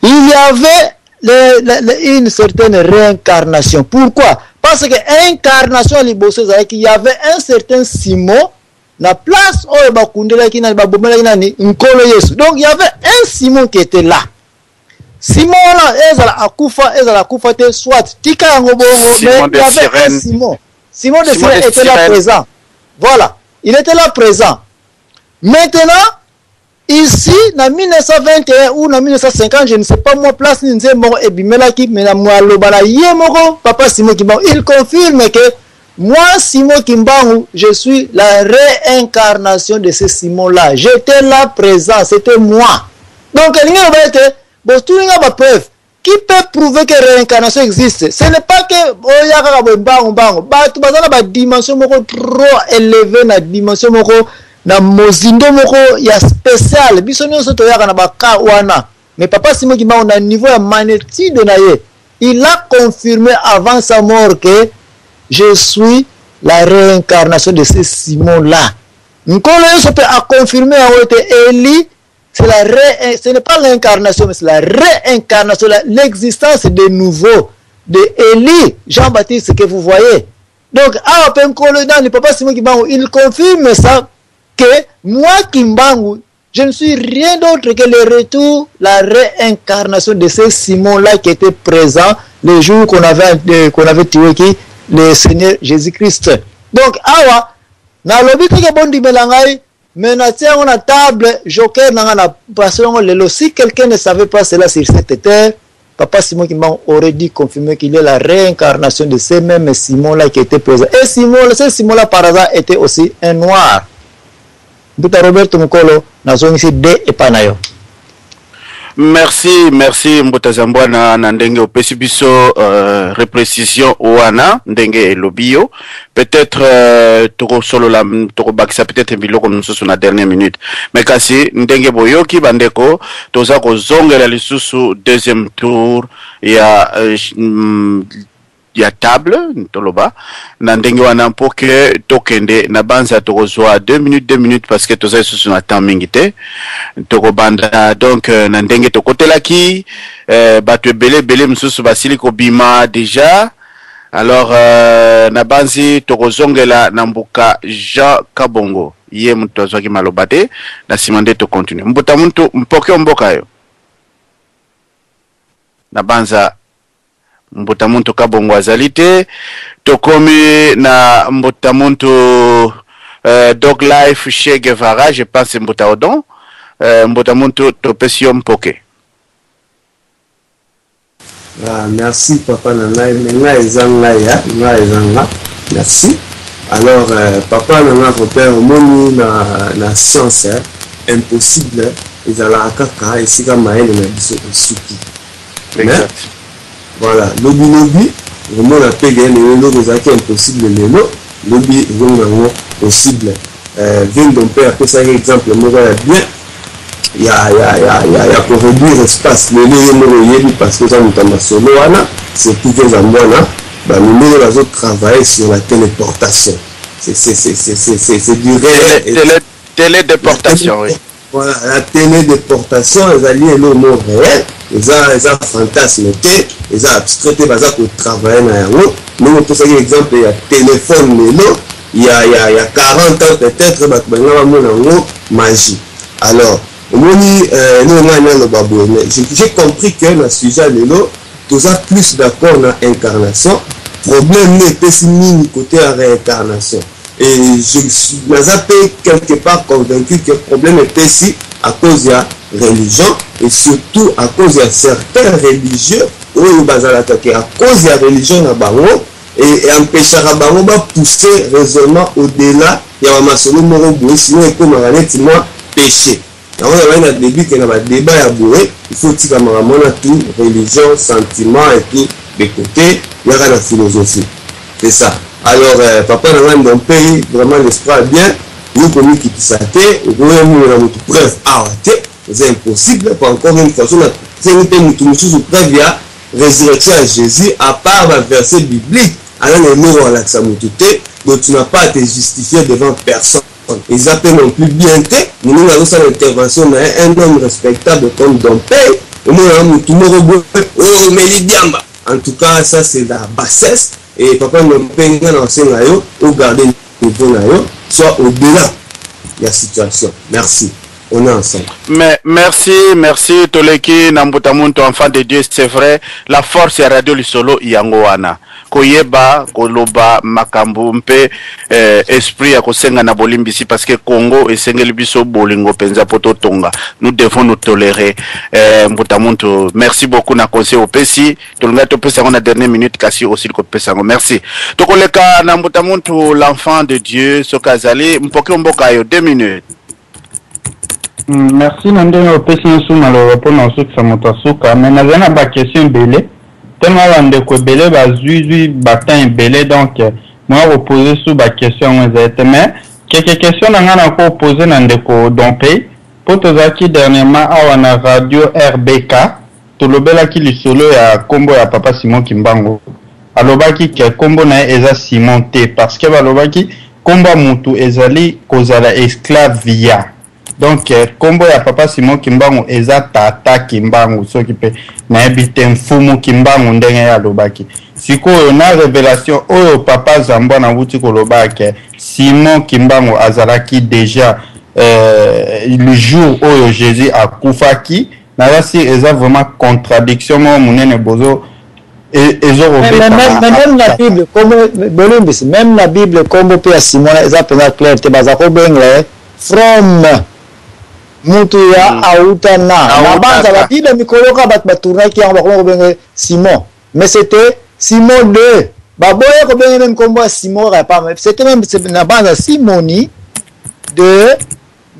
Speaker 10: Il y avait une certaine réincarnation. Pourquoi? Parce que incarnation liboso il y avait un certain Simon la place oyo bakundela kina babomela kina ni nkolo Yesu. Donc il y avait un Simon qui était là. Simon là ezala akufa te soit tika yango bongo mais il y avait un Simon. Simon de Cyrène était là présent. Voilà, il était là présent. Maintenant ici, en 1921 ou en 1950, je ne sais pas moi, place Nzembo et Bimelaki, mais la moi, Yemoro, papa Simon Kimbangu, il confirme que moi, Simon Kimbangu, je suis la réincarnation de ce Simon-là. J'étais là présent, c'était moi. Donc, il y a une preuve. Qui peut prouver que la réincarnation existe? Ce n'est pas que il y a une dimension trop élevée, une dimension na mozindo moko ya spécial biso nyonso toyaka na baka wana mais papa Simon Kimbangu na niveau ya magnitude na ye il a confirmé avant sa mort que je suis la réincarnation de ce Simon là nkolo yeso peut a confirmé Eli ce n'est pas l'incarnation mais c'est la réincarnation l'existence de nouveau de Eli Jean-Baptiste que vous voyez donc nkolo dans le papa Simon Kimbangu il confirme ça que moi Kimbangu je ne suis rien d'autre que le retour, la réincarnation de ce Simon-là qui était présent le jour qu'on avait tué qui, le Seigneur Jésus-Christ. Donc, awa, na lobi que bon di melangai, mais na tia on a table, joker na passion lelo. Si quelqu'un ne savait pas cela sur cette terre, Papa Simon Kimbangu aurait dû confirmer qu'il est la réincarnation de ce même Simon-là qui était présent. Et ce Simon-là par hasard était aussi un noir. Buta Roberto Mukolo, nazongisi de epanayo.
Speaker 2: Merci Mbota Zambwana na ndenge opesi biso reprécision wana ndenge lobio peut-être toko solo la toko bakisa peut-être biloko nususu na dernière minute mais kasi ndenge boyoki bandeko toza ko zongela lisusu deuxième tour ya table toloba na ndenge wana pour que tokende na banza tokozwa 2 minutes parce que toza lisusu na temps mingi te tokobanda donc na ndenge tokotelaki bato ebele msusu basili kobima déjà alors na banzi tokozongela na mbuka Jean Kabongo ye mutu azwaki maloba te na nsima nde tocontinue mbuta muntu mpoke mboka yo na banza Mbuta muntu Kabongo azali te tokomi na mbuta muntu Dog Life chez Guevara, je pense mbuta odon mbuta muntu topesi yo mpoke.
Speaker 5: Merci papa nanga ezanga ya ezanga merci. Alors papa nanga repère moni na science impossible ezala kaka esika maele na biso suki.
Speaker 2: Exact.
Speaker 5: Voilà, lobby, vraiment la paix gagne les lots qui impossible les lots, lobby vraiment possible. Vient d'un père après ça exemple moi bien. Il y a pour réduire l'espace les lots parce que ça nous t'a solo c'est tout que ça moi là, bah nous allons travailler sur la téléportation. C'est du réel.
Speaker 2: Téléportation, oui.
Speaker 5: Voilà, la téléportation, les alliés le mot réel, ils ont fantasme, ils ont abstrait, ils ont travaillé dans la route. Nous, pour cet exemple, il y a téléphone, il y a 40 ans peut-être, il y a magie. Alors, j'ai compris que dans ce sujet, tout ça plus d'accord dans l'incarnation. Problème n'est pas si côté la réincarnation. Et je suis quelque part convaincu que le problème était ici à cause de la religion et surtout à cause de certains religieux où ils sont attaqués à cause de la religion et empêcher à pousser raisonnement au-delà il y a un masolo moro sinon il peut me péché. Alors on a début qu'il y a un débat à bourrer, il faut que tout religion, sentiment et tout de côté, il y a la philosophie. C'est ça. Alors, papa dans un pays, vraiment l'espoir bien, nous comme qui s'attaque, nous avons une preuve c'est impossible, pour encore une fois, c'est une preuve, il y a résurrection à Jésus, à part un verset biblique, alors les mots à l'accès donc tu n'as pas à te justifier devant personne. Ils appellent non plus bien fait, nous avons ça l'intervention d'un homme respectable comme Dompé, et nous avons tout le monde, oh, Mélidiamba. En tout cas, ça c'est la bassesse. Et papa ne peut pas enseigner ou garder le niveau soit au-delà de la situation. Merci. On est ensemble.
Speaker 2: Mais merci Toleki Nambutamuntu, enfant de Dieu, c'est vrai. La force est radio Lisolo Yangoana. Koyeba, Koloba, Makambu, mpe esprit à Kosenga na bolimbisi parce que Congo et Sengel biso bolingo penza poto tonga. Nous devons nous tolérer. Mbutamuntu, merci beaucoup na conseil au PC. Tolunga to pesa on a dernière minute kasi aussi ko pesa ngo. Merci. Tokoleka Nambutamuntu, l'enfant de Dieu, Sokazali, mpoke mboka yo 2 minutes.
Speaker 13: Merci Nandé au PC sous malheureux pour nous que ça montasuka mais nazana ba question belé tellement bande ko belé ba zui batin belé donc moi reposer sous ba question exactement quelques questions nanga ko poser nande ko Dompé pour tozaki dernièrement awana radio RBK tolobela ki lisolo ya kombo ya papa Simon Kimbangu alobaki ke kombo na eza Simon T parce que balobaki kombo mutu ezali kozala esclavia. Donc, combo ya papa Simon Kimbangu eza tata Kimbangu soki pe na ebite mfumu Kimbangu ndenge ya lobaki. Siko na révélation oyo papa Zambwa na wuti kolobaki Simon Kimbangu azalaki déjà le jour où Jésus a koufaki na si eza vraiment contradiction mo munene bozo et même
Speaker 10: la Bible comme même la Bible comme pe Simon eza pena clair te bazako bengle from mutu ya auta na banza la Bible mikoloka batuna ki yango bengle Simon mais c'était Simon 2 baboya ko bengle même comme Simon pas c'était même na banza Simoni de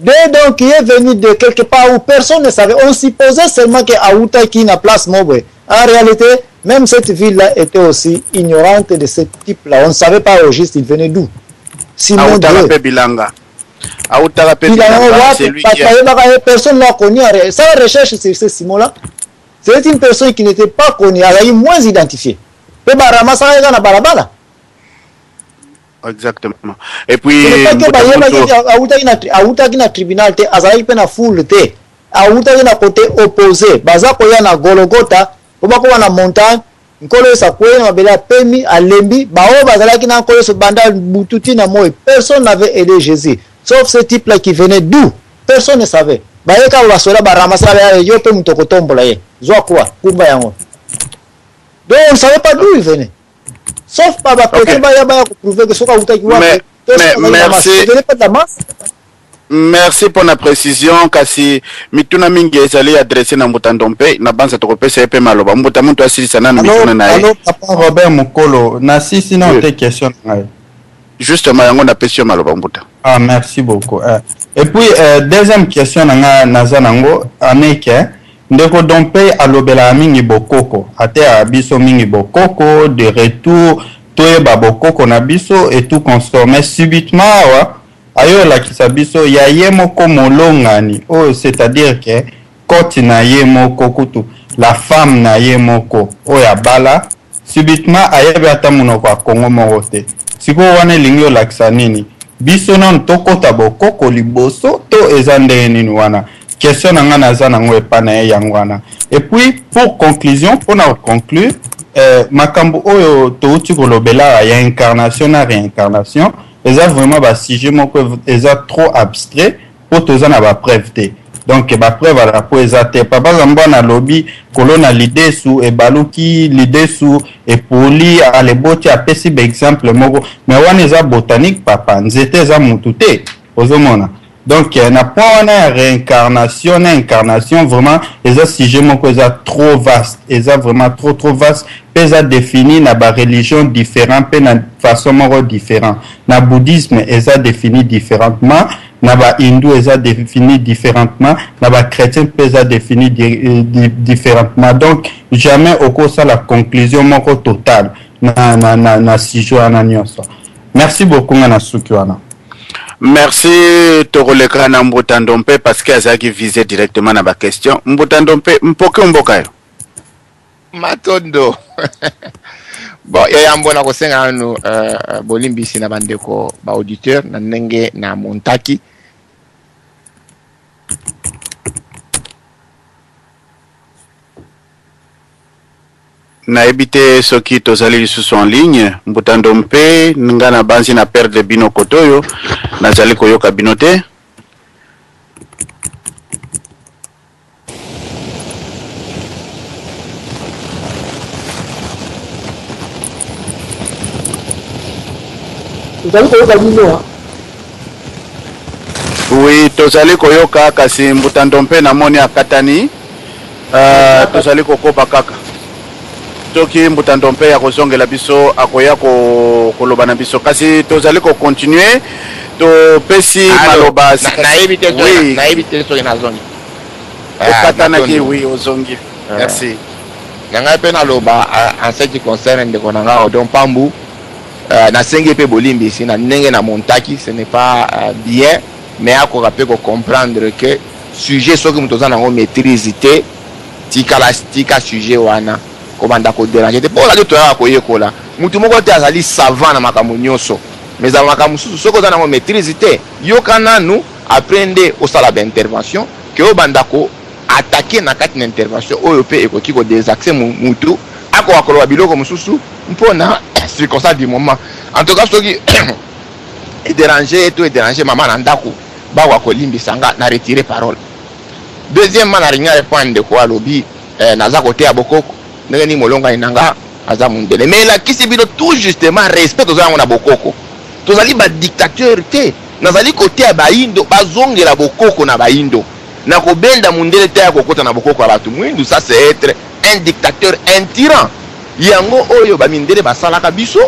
Speaker 10: donc il est venu de quelque part où personne ne savait. On supposait seulement que Aouta qui n'a place Mobwe. En réalité, même cette ville-là était aussi ignorante de ce type-là. On ne savait pas au juste il venait d'où. Simon de
Speaker 2: Bilanga.
Speaker 10: C'est lui qui personne n'a connu. Ça recherche sur ce Simon-là. C'est une personne qui n'était pas connue. Elle a eu moins identifiée.
Speaker 2: Exactement. Et puis
Speaker 10: Aouta qui na tribunal te azali pe na foule te Aouta qui na côté opposé baza ko ya na Golgotha oba ko na montagne nkolo sa ko na bela pemi alembi bao bazala ki na nkolo so banda bututi na moi personne n'avait aidé Jésus sauf ce type là qui venait d'où personne ne savait bayeka ba sola ba ramasa ya yo pe mutoko tombola ye zwa quoi kumba yango donc on ne savait pas d'où il venait. Sauf par la côté prouver que ce soit
Speaker 2: merci pour la précision kasi mituna mingi ezali adressé na Mbutandompe na banza tokopesa epe maloba mbuta muntu asili na mituna na
Speaker 13: ye papa Robert Mokolo na sisi na te question ngai
Speaker 2: justement yango na pesio maloba mbuta
Speaker 13: merci beaucoup et puis deuxième question na naza nango aneke ndeko Dompe alobela mingi bokoko ate abiso mingi bokoko de retour toyeba bokoko na biso et tout consommer subitement wa ayo la kisabiso ya yemoko molongani oh c'est-à-dire que quand na yemoko kutu la femme na yemoko oh ya bala subitement ayebe ata munoko Kongo morote siko wana lingyo laksa nini biso non tokota bokoko liboso to ezande nini wana question nanga naza nango epana yangwana et puis pour conclusion pour na conclure makambo oyo touti kolobela ya incarnation na réincarnation eza vraiment ba sujet moko eza trop abstrait pour toza na ba preuve te donc ba preuve ala po eza te papa zambona lobby kolona l'idée sous et baluki l'idée sous et poli ale boti apesi ba exemple moko mais wana eza botanique papa nzete eza mutu te ozomona. Donc, na point na réincarnation, incarnation, vraiment, les sujets moko trop vaste, vraiment trop vaste, pesa défini na ba religion différent, pe na façon moko différent. Na bouddhisme, eza défini différemment, na ba hindou, eza défini différemment, na ba chrétien, pesa défini différemment. Donc, jamais au cours ça la conclusion moko totale na sujet ananyoso. Merci beaucoup na sukiwana.
Speaker 2: Merci Toroleka na Mbutandompe parce que azaki visé directement na ba question. Mbutandompe mpoke mboka yo.
Speaker 3: Matondo. Bon, ya mbona ko senga no bolimbisi na bandeko ba auditeur na ndenge na montaki.
Speaker 2: Na ebite soki tozali lisusu en ligne Mbutandompe nga na banzi na perdre bino kotoyo nazali koyoka bino te oui tozali koyoka kasi Mbutandompe na moni akatani tozali kokopa kaka soki Mbutandompe ya kozongela biso akoya koloba na biso kasi tozali ko continuer to pesi maloba
Speaker 3: na éviter soki na zongi
Speaker 2: okatana ki oui ozongi merci
Speaker 3: nanga pe na loba en ce qui concerne ndeko nanga Odon Pambu na sengi pe bolimbisi na ndenge na montaki ce n'est pas bien mais akoka pe ko comprendre que sujet soki mutoza nango maîtrise te tika sujet wana komanda ko déranger te pour la to ya ko yekola mutu moko te azali savant na makambo nyonso mais za makambo susu soko za na maîtrise te yokana nous apprendre au sala d'intervention que obanda ko attaquer na kati na intervention oyo pe ekoki ko désaxer mutu ako akoloba biloko mususu mpona circonstance du moment en tout cas soki et déranger maman na ndako bawa ko limbisa nga na retirer parole. Deuxièmement na ringa répondre ko alobi naza côté ya bokoko ndenge ni molonga inanga aza mundele. Mais la kisibilo tout justement respect tozala na bokoko. Tozali ba dictateur te. Nazali côté ya baindo bazongela bokoko na baindo. Na ko benda mundele te ya kokota na bokoko ya batu mwindu, ça c'est être un dictateur, un tyran. Yango oyo ba mindele basalaka biso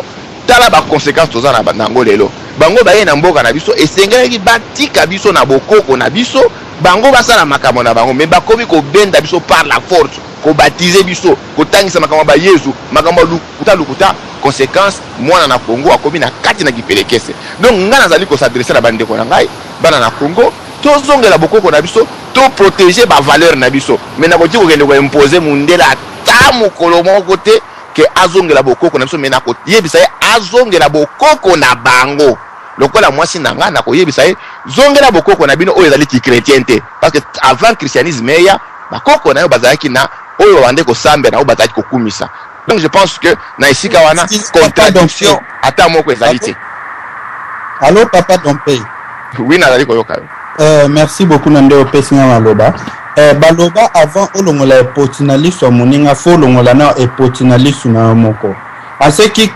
Speaker 3: tala ba conséquences tozala na bango lelo. Bango baye na mboka na biso esengelaki batika biso na bokoko na biso bango basala makambo na bango mais bakomi ko benda biso par la force ko baptiser biso ko tangisa makambo ba Yesu makambo lukuta conséquence mwana na Congo akomi na kati na kipelekese. Donc ngana zali ko s'adresser na bande ko na ngai bana na Congo tozongela bokoko na biso to protéger ba valeur na biso mais na ko tiko kende ko imposer mundela ta mokolo moko te ke azongela bokoko na biso mais na ko yebisa azongela bokoko na bango. Lokola mwasi nanga na ko yebisa zongela bokoko na bino oyo ezali ki chrétien te parce que avant christianisme ya bakoko na yo bazalaki na oyo bande ko sambe na oyo bazalaki ko kumisa. Donc je pense que na isika wana contradiction ata moko ezali te.
Speaker 13: Allô papa Dompe.
Speaker 3: Oui nazali ko yoka.
Speaker 13: Merci beaucoup nande opesinga maloba. Baloba avant olongola epotinaliso moninga fo olongola na epotinaliso na moko. En ce qui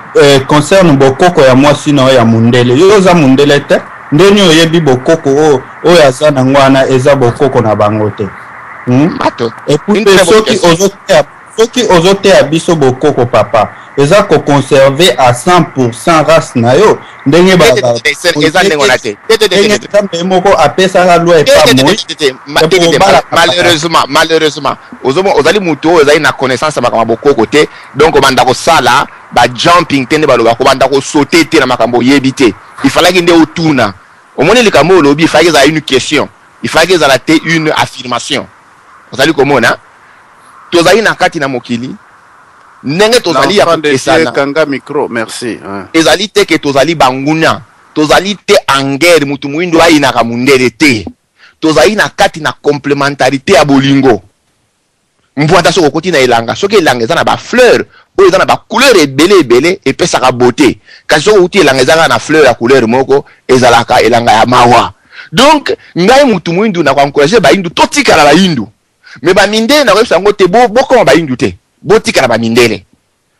Speaker 13: concerne bokoko ya mwasi na ya mundele yo za mundele te ndeni oyebi bokoko o ya za na ngwana eza bokoko na bango te. Et puis soki ozote ya biso bokoko papa eza ko conserver à 100% race na yo ndenge ba
Speaker 3: eza ndenge na te
Speaker 13: ndenge moko apesa la loi
Speaker 3: malheureusement ozali mutu ozali na connaissance makambo bokoko te donc banda ko sala ba jumping tende baloba ko banda ko sauter te na makambo yebite il fallait que nde otuna omoni likambo lobi il fallait que ça une question il fallait que ça la te une affirmation ozali komona tozali na kati na mokili ndenge tozali ya kopesana
Speaker 2: kanga micro merci
Speaker 3: ezali te ke tozali banguna tozali te en guerre mutu muindo ayinaka mundele te tozali na kati na complémentarité ya bolingo mbwata soko koti na elanga soki elanga eza na ba fleur oyo eza na ba couleur ebele epesaka beauté kasi soko kuti elanga eza na fleur ya couleur moko ezalaka elanga ya mawa. Donc ngai mutu muindo na encourager ba hindu totika na ba hindu mais ba mindele na ko sango te boko ba hindu te botika na ba mindele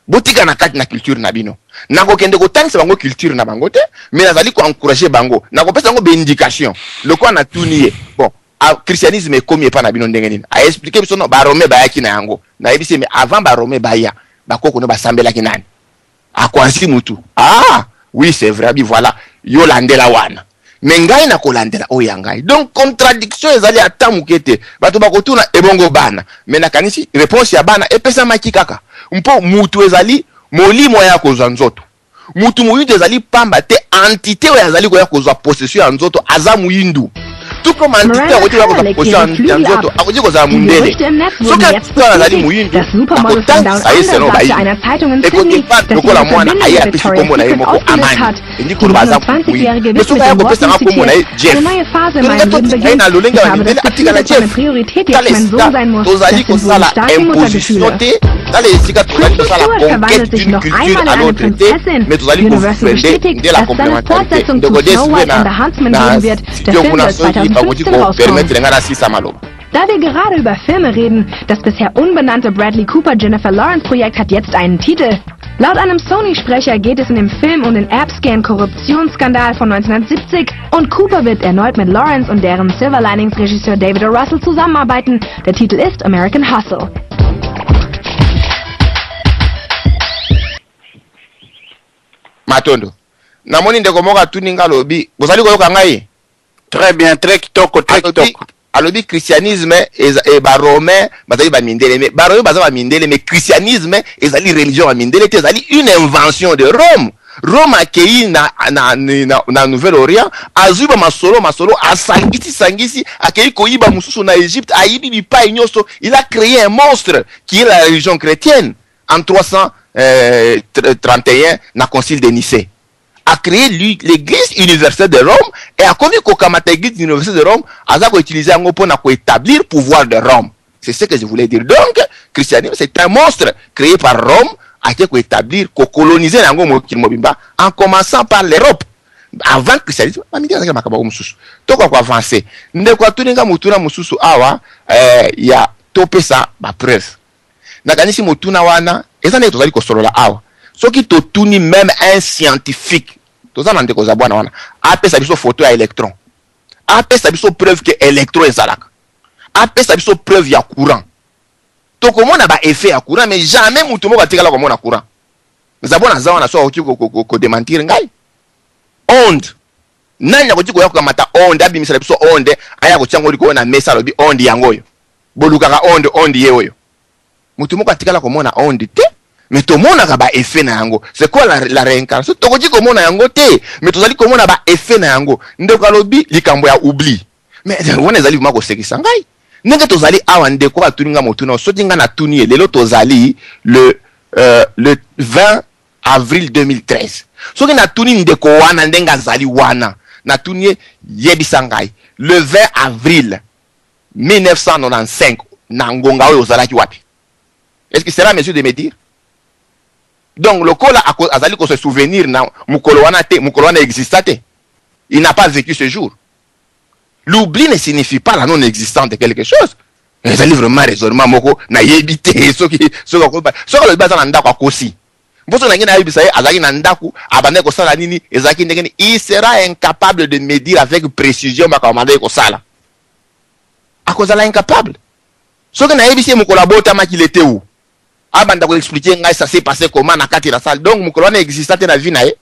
Speaker 3: botika na kati na culture na bino na ko kende ko tangisa bango culture na bango te mais nazali ko encourager bango na ko pesa bango bendication le quoi na tuniye bon christianisme ekomi pa na bino ndenge nini a expliquer biso no ba rome ba yaki na yango na yebisi mais avant ba rome ba ya ba koko no ba sambela ki nani akwansi mutu oui c'est vrai bi voilà yo landela wana mais ngai na kolandela oya ngai donc contradiction ezali ata mukete bato bakotuna ebongo bana mais na kanisi réponse ya bana epesa maki kaka mpo mutu ezali molimo ya kozwa nzoto mutu muyindu ezali pamba te entité oyo azali koya kozwa possession ya nzoto aza muyindu tout comme entité akoki koya kozwa possession ya nzoto akoki kozala mundele soki entité oyo azali muyindu akotangisa ye seno bayindu ekoki pa lokola mwana aye apesi kombo na ye moko amani endi koloba aza muyindu mais soki aya kopesanga kombo na ye jeff tolinga totika na lolenge ya mindele atikala jeff tala esika tozali kosala imposition te tala esika tozali kosala conquête d'une culture à l'autre te mais tozali kofende nde la complémentarité ndeko deswe na studio kuna soki bakoti kopermettre nga na sisa maloba.
Speaker 14: Da wir gerade über Filme reden, das bisher unbenannte Bradley Cooper-Jennifer Lawrence-Projekt hat jetzt einen Titel. Laut einem Sony-Sprecher geht es in dem Film um den AppScan-Korruptionsskandal von 1970 und Cooper wird erneut mit Lawrence und deren Silver Linings-Regisseur David O. Russell zusammenarbeiten. Der Titel ist American Hustle.
Speaker 3: Matondo. Namoni ndeko moka tuninga lobi. Bozali koyoka ngai?
Speaker 2: Très bien, très kitoko.
Speaker 3: Alobi christianisme et ba romain bazali ba mindele mais ba romain bazali ba mindele mais christianisme ezali religion ba mindele te ezali une invention de Rome. Rome accueilli na Nouvelle-Orient azuba masolo asangisi accueilli koyiba mususu na Égypte ayibi bipa nyoso il a créé un monstre qui est la religion chrétienne en 331 na concile de Nicée. A créé l'église universelle de Rome et a connu qu'aukamata l'église universelle de Rome a utilisé un mot pour établir le pouvoir de Rome. C'est ce que je voulais dire. Donc, christianisme, c'est un monstre créé par Rome a été établir, coloniser en commençant par l'Europe. avant christianisme mamiti azalaki makambo mosusu toko ko avancer ndeko atuninga mutuna mosusu awa ya topesa ba preuve nakanisi mutuna wana eza ndeko tozali kosolola awa soki totuni même un scientifique tozana ndeko za bwana wana apesa biso photo ya électron apesa biso preuve que électron ezalaka apesa biso preuve ya courant tokomona ba effet ya courant mais jamais mutu moko atikala komona courant zabona za wana so oki ko démentir ngai onde nani akoti ko yakamata onde abimisala biso onde aya ko tiango liko na mesa lobi onde yangoyo bolukaka onde ye oyo mutu moko atikala komona onde te mais tomona ka ba effet na yango c'est quoi la réincarnation tokoti komona yango te mais tozali komona ba effet na yango ndeko lobi likambo ya oubli mais wona ezali mako sekisa ngai ndenge tozali awa ndeko atuninga motuna sotinga na tuni lelo tozali le 20 avril 2013 soki na tuni ndeko wana ndenge azali wana na tuni yebisa ngai le 20 avril 1995 na ngonga oyo ozalaki wapi est-ce que c'est la mesure de me dire donc le kola azali ko se souvenir na mukolo wana te mukolo wana existate il n'a pas vécu ce jour. L'oubli ne signifie pas la non-existence de quelque chose. ezali vraiment raisonnement moko na yebite soki le baza na ndako akosi mposo na ngina yebisa ye azaki na ndako abande ko sala nini ezaki ndengeni il sera incapable de me dire avec précision makamanda ko sala akozala incapable soki na yebisi mo kolabota makilete où abanda ko expliquer ngai ça s'est passé comment na kati la salle donc mo kolona existante na vie na ye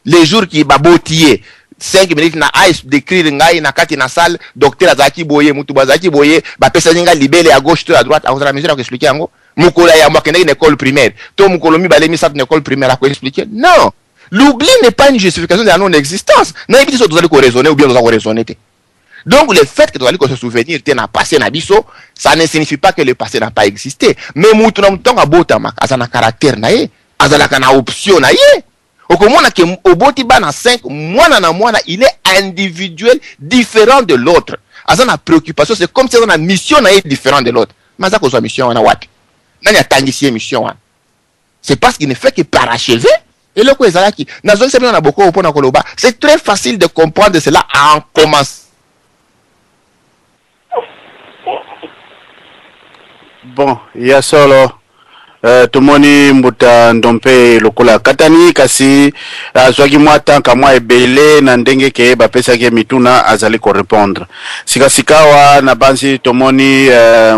Speaker 3: les jours qui babotier 5 minutes na ice décrire ngai na kati na salle docteur azaki boye mutu bazaki boye ba pesa ninga libele à gauche to à droite à mesure à expliquer ngo mukola ya mwakende une école primaire to mukolo mi balemi sa une école primaire à expliquer non l'oubli n'est pas une justification de la non existence na ibiti so tozali ko raisonner ou bien tozali ko raisonner te donc le fait que tozali ko se souvenir te na passé na biso ça ne signifie pas que le passé n'a pas existé mais mutu na mtonga bota makazana caractère na ye azala kana option na ye okomona ke oboti bana 5 mwana na mwana il est individuel différent de l'autre azana préoccupation c'est comme si on a mission na est différent de l'autre mais ça ko mission wana wapi nani atangisi mission wana c'est parce qu'il ne fait que parachever et le ko ezalaki nazo se na boko opona koloba c'est très facile de comprendre cela en commence
Speaker 2: bon il y a solo tomoni mbuta ndompe lokola katani kasi azwaki mwa tanka mwa ebele na ndenge ke bapesaki mituna azali ko répondre sikasikawa na banzi tomoni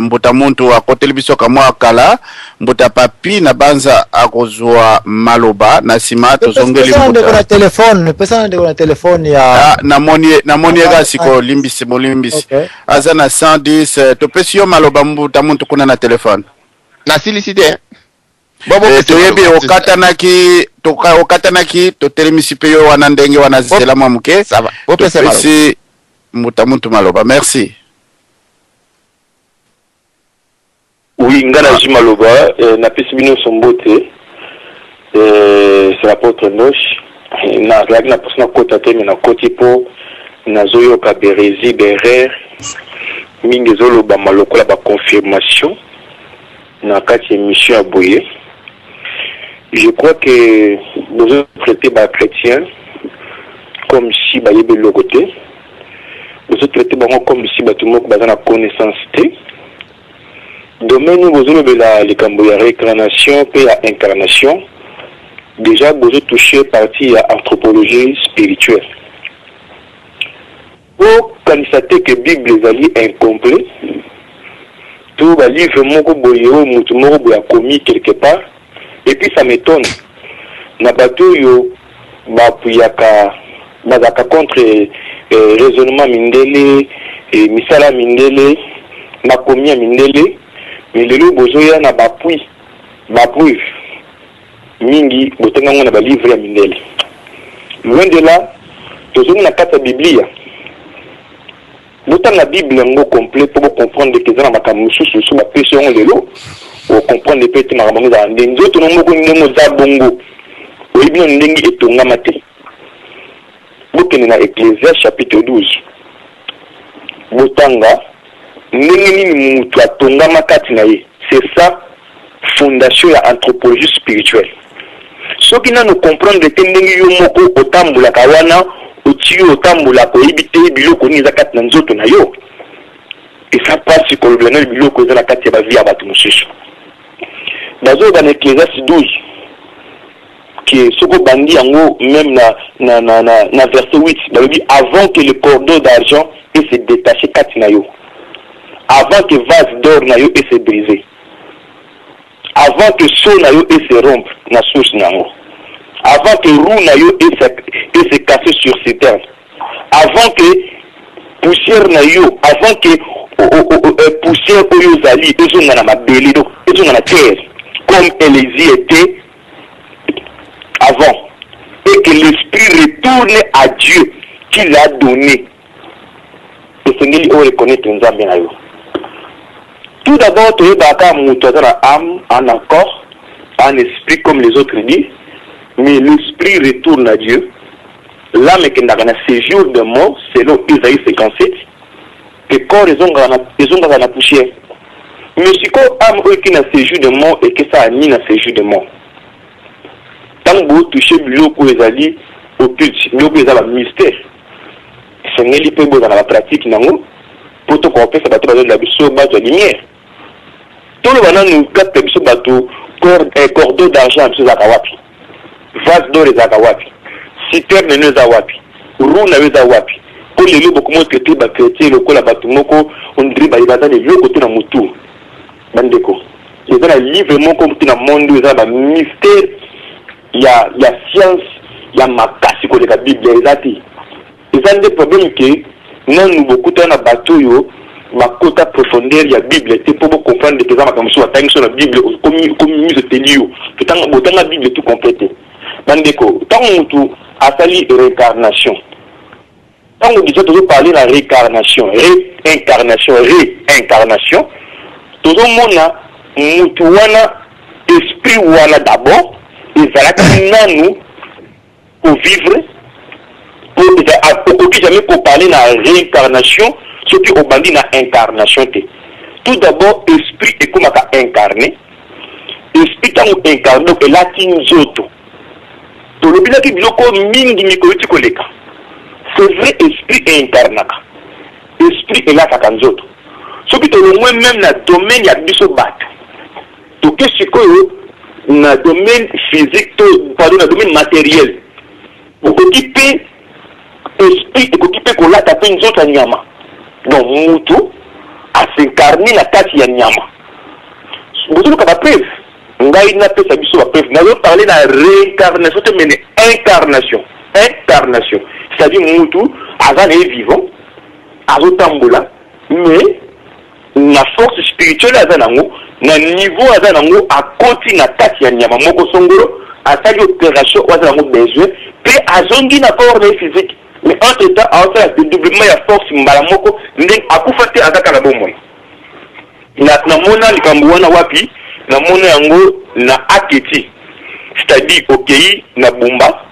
Speaker 2: mbuta muntu akoteli biso kamwa kala mbuta papi na banza akozwa maloba na sima tozongeli
Speaker 10: mbuta na telefone pesa ndeko na telefone ya
Speaker 2: namoni ega siko limbisi molimbisi aza na 110 topesi yo maloba mbuta muntu kuna na telefone
Speaker 3: na silicité
Speaker 2: toyebi okatanaki totelemisi pe yo wana ndenge wana zisela mwa muke topesi muntu maloba merci
Speaker 15: oui ngana ji maloba napesi bino sombote c'est l'apôtre Noche na lagi na posna kota te na koti po nazoyoka berezi berer mingi zoloba malokola ba confirmation na kati émission ya boye. Je crois que vous traitez les chrétiens comme si vous avez le côté. Vous traitez comme si tout le monde a la connaissance. Domaine où vous avez la réincarnation et la incarnation, déjà vous avez touché partie à anthropologie spirituelle. Pour constater que la Bible est incomplet, tout le livre a commis quelque part. Et puis ça m'étonne. Nabato yo bapuyaka bazaka contre raisonnement mindele et misala mindele makomia mindele mais lelo bozoya na bapui mingi botenga ngona ba livre ya mindele. Loin de là, tozonga na kata Biblia. L'autant la Bible est complet pour comprendre que dans ma camusu sur ma péché on lelo pour comprendre les petits marabongo dans des autres noms que nous avons bongo oui bien ndenge etonga mate bokene na Ecclésiaste chapitre 12 botanga ndenge nini mutu atonga makati na ye c'est ça fondation ya anthropologie spirituelle ceux qui nous comprendre que ndenge yo moko otambula kawana ochi otambula ko ibite biloko ni zakat na nzoto na yo et ça passe sur le biloko za la kati ba via batu mushisho bazo dans l'Ecclésiaste 12 qui soko bandi yango même na verset 8 dans le dit avant que le cordeau d'argent et se détacher kati na yo avant que vase d'or na yo et se briser avant que seau na yo et se rompre na source na yo avant que roue na yo et se casser sur ses terres avant que poussière na yo avant que poussière oyo zali ezonga na mabele donc ezonga na terre comme Élie était avant et que l'esprit retourne à Dieu qui l'a donné et c'est lui on reconnaît Nzambe na yo. Tout d'abord tu es baka muto dans âme en accord en esprit comme les autres disent mais l'esprit retourne à Dieu. L'âme est dans un séjour de mort selon Isaïe 57 que corps ils ont dans la poussière mais si quoi âme qui n'a séjour de mort et que ça a ni na séjour de mort tant que vous touchez biloko ezali occulte biloko ezala mystère c'est ngeli pe bo dans la pratique nango pour to ko pesa bato bazali la biso ba de lumière tout le bana nous capte biso bato cordeau d'argent biso za kawapi vase d'or za kawapi citerne ne za wapi roue na za wapi ko lelo beaucoup moins que ba chrétien lokola bato moko on dirait ba ibata de biloko to na mutu bandeko ezala livre moko mutu na monde ezala ba mystère ya science ya makasi ko de la Bible ezati ezali des problèmes que nous beaucoup na bato yo makota profondeur ya Bible te pour comprendre que ça comme ça tangi sur la Bible comme mise telio que tant botanga Bible tout complété bandeko tant mutu asali réincarnation tant on dit toujours parler la réincarnation tout le monde mutu wana esprit wana d'abord ezalaki nanu pour vivre pour jamais pour parler de la réincarnation ce qui est bandit na incarnation tout d'abord esprit est comme incarné esprit tant incarné et là tinzoto to le bilaki biloko mingi mikoti koleka c'est vrai esprit incarnaka esprit est là kakanzoto ce qui est le moins même na domaine ya biso bato to que ce que na domaine physique pardon na domaine matériel occuper esprit occuper ko la taper une autre nyama donc mutu a s'incarner la kati ya nyama bozo ka ba preuve ngai na pesa biso ba preuve na parler na réincarnation te mene incarnation c'est-à-dire mutu azana est vivant azotambola mais na force spirituelle azanango na niveau azanango a koti na kati ya nyama moko songolo asali opération azanango besoin pe azongi na corps physique mais entre temps a fait le doublement ya force mbala moko ndeng akufa te azaka na bomoi na mona likambo wana wapi na mona yango na aketi c'est-à-dire okei na bumba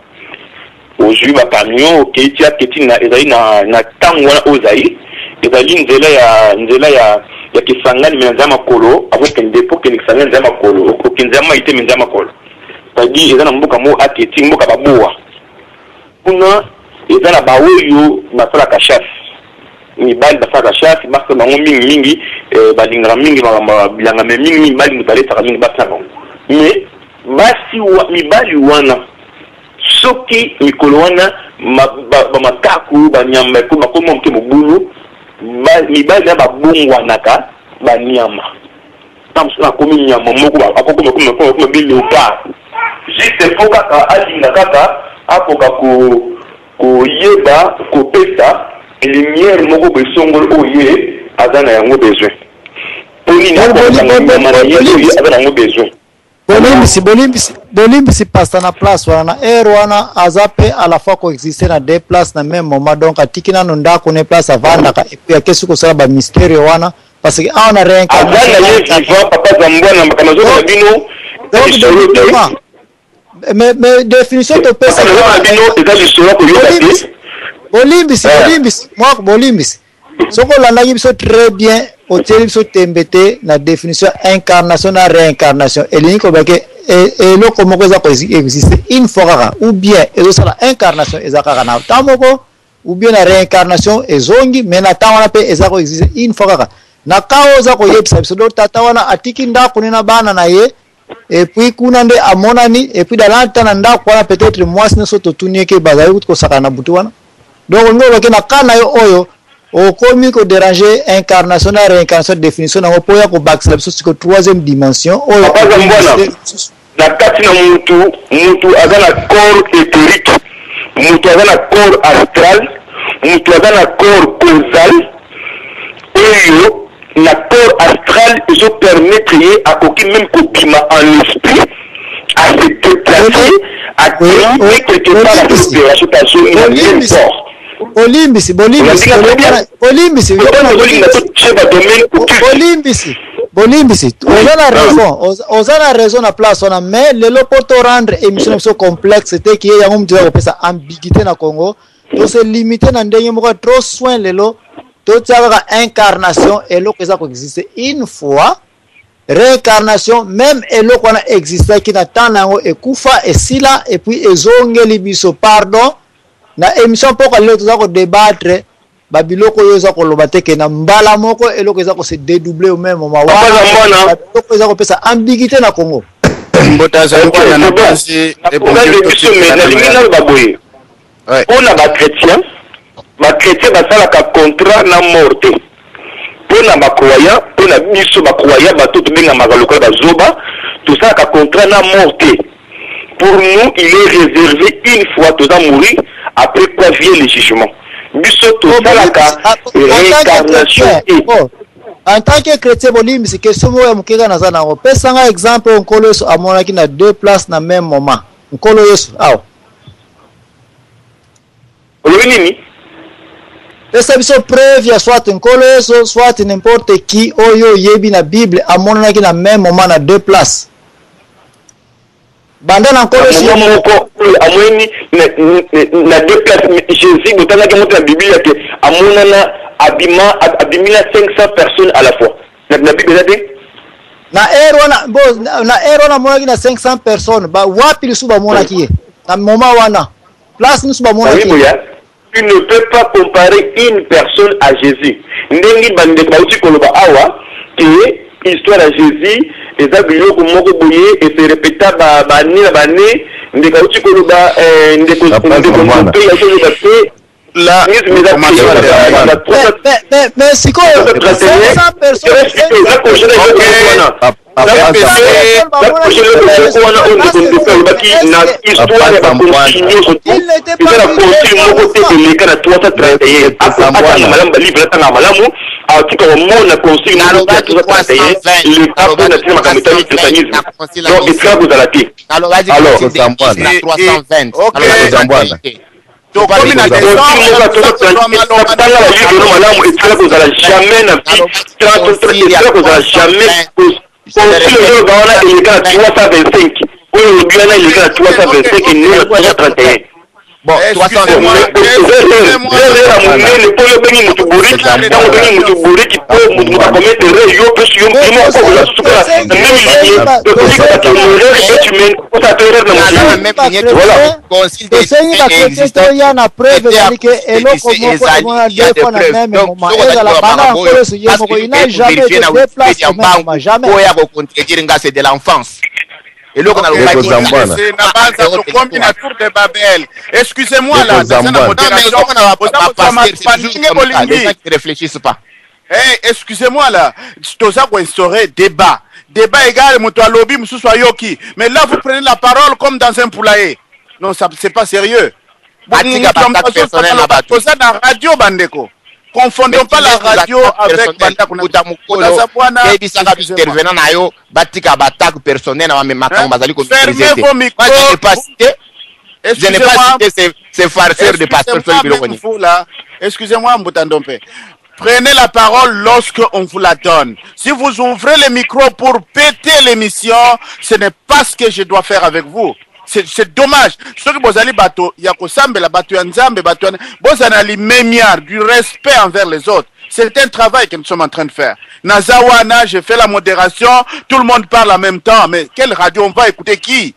Speaker 15: ozwi ba camion okei ti aketi na ezali na tango wana ozai ezali nzela ya kisangani menza makolo avec un dépôt que kisangani nzela makolo okinza maite menza makolo c'est-à-dire ezana mboka mo aketi mboka baboa kuna ezana baoyo basala kashaf mibali basala kashaf basa bango mingi balingana mingi bilanga mingi mibali mutaleta mingi basa bango mais basi wa mibali wana soki mikolo wana bamataku banyamba ko makomo mke mobulu mibali na babongwanaka banyama tamsuna komi nyama moko akokoma kuma biloka juste pour kaka alinga kaka apoka ko yeba ko pesa lumière moko besongolo oye azana yango besoin poni na azana yango besoin
Speaker 10: bolimbisi pasta na place wana wana azape à la fois coexister na deux places na même moment donc atikina no ndako ne place avandaka et puis akesu ko sala ba mystère wana parce que on a rien que
Speaker 15: azana ye vivant papa zambwana makamazo na bino
Speaker 10: mais définition de pesa
Speaker 15: bino eza lisolo ko yoka te
Speaker 10: bolimbisi Soko landaki biso très bien otieli biso tembete na définition incarnation na réincarnation elingi kobake eloko moko eza koexiste une fois kaka ou bien ezosala incarnation eza kaka na ntango moko ou bien na réincarnation ezongi mais na ntango wana mpe eza koexiste une fois kaka na kao oza koyebisa biso do tata wana atiki ndako ne na bana na ye et puis kuna nde amonani et puis dalanta na ndako wana peut-être mwasi nyonso totuni eke bazali kuti kosaka na butu wana donc olingi obake na ka na yo oyo okomi ko déranger incarnation na réincarnation définition na po ya ko bakisa biso siko troisième dimension oyo
Speaker 15: na kati na mutu aza na corps éthérique mutu aza na corps astral mutu aza na corps causal oyo na corps astral ezo permettre ye akoki même kobima en esprit à se déplacer à créer quelque part la récupération passion il a bien fort
Speaker 10: Olimbisi ozana raison na place wana mais lelo poto rendre émission so complexe c'était qui yango mtira ko pesa ambiguïté na Congo to se limiter na ndenge moko trop soin lelo to tiaka incarnation eloko eza ko exister une fois réincarnation même eloko na exister qui na temps nango ekufa esila et puis ezongeli biso pardon na émission poko lelo toza ko débattre ba biloko yo za ko loba te ke na mbala moko eloko eza ko se dédoubler au même moment wana eloko eza ko pesa ambiguïté na Congo
Speaker 2: mbotaza kwa na basi
Speaker 15: et bon na baboye on a ba chrétien basala ka contrat na morte pona ba croyant pona biso ba croyant bato to benga magaloka bazoba tout ça ka contrat na morte pour nous il est réservé une fois tout ça mourir après quoi vient le jugement.
Speaker 10: En tant que chrétien, c'est question moi mukega na zana ngo pesa nga exemple nkolo Yesu amonaki na deux places na même moment. Nkolo Yesu awo.
Speaker 15: Olini
Speaker 10: pesa biso preuve ya soit nkolo Yesu soit n'importe qui oyo yebi na Bible amonaki na même moment na deux places. Banda na nkolo Yesu
Speaker 15: moko amweni na deux places Jésus botana ke monta Bible ke amonana abimina 500 personnes à la fois. Na Bible zade
Speaker 10: na erona monaki na 500 personnes ba wapi lisu ba monaki ye na moment wana place lisu ba monaki
Speaker 15: tu ne peux pas comparer une personne à Jésus. Ndengi bande bauti koloba awa ke histoire à Jésus eza biloko moko boye et se répéta ba ni na bane ndeka uti koloba ndeko pe ya chose ba
Speaker 2: là
Speaker 10: mais si quoi 500 personnes
Speaker 15: donc comme il a des
Speaker 2: bon, 325. C'est de l'enfance. Et là, on a la tour de Babel. Excusez-moi là, ne réfléchissent pas. Excusez-moi là, je dois instaurer débat. Débat égal, mais là, vous prenez la parole comme dans un poulailler. Non, ça c'est pas sérieux. Radio Bandeko. Confondons pas la radio avec fermez vos micros. Je n'ai pas cité ces farceurs de pasteurs. Excusez-moi, Mboutandompe. Prenez la parole lorsque on vous la donne. Si vous ouvrez les micros pour péter l'émission, ce n'est pas ce que je dois faire avec vous. C'est dommage. Ce que vous allez bateau, il y a que ça, mais la bateau en zambe, bateau, vous allez mémiar du respect envers les autres. C'est un travail que nous sommes en train de faire. Nazawana, j'ai fait la modération, tout le monde parle en même temps, mais quelle radio on va écouter qui?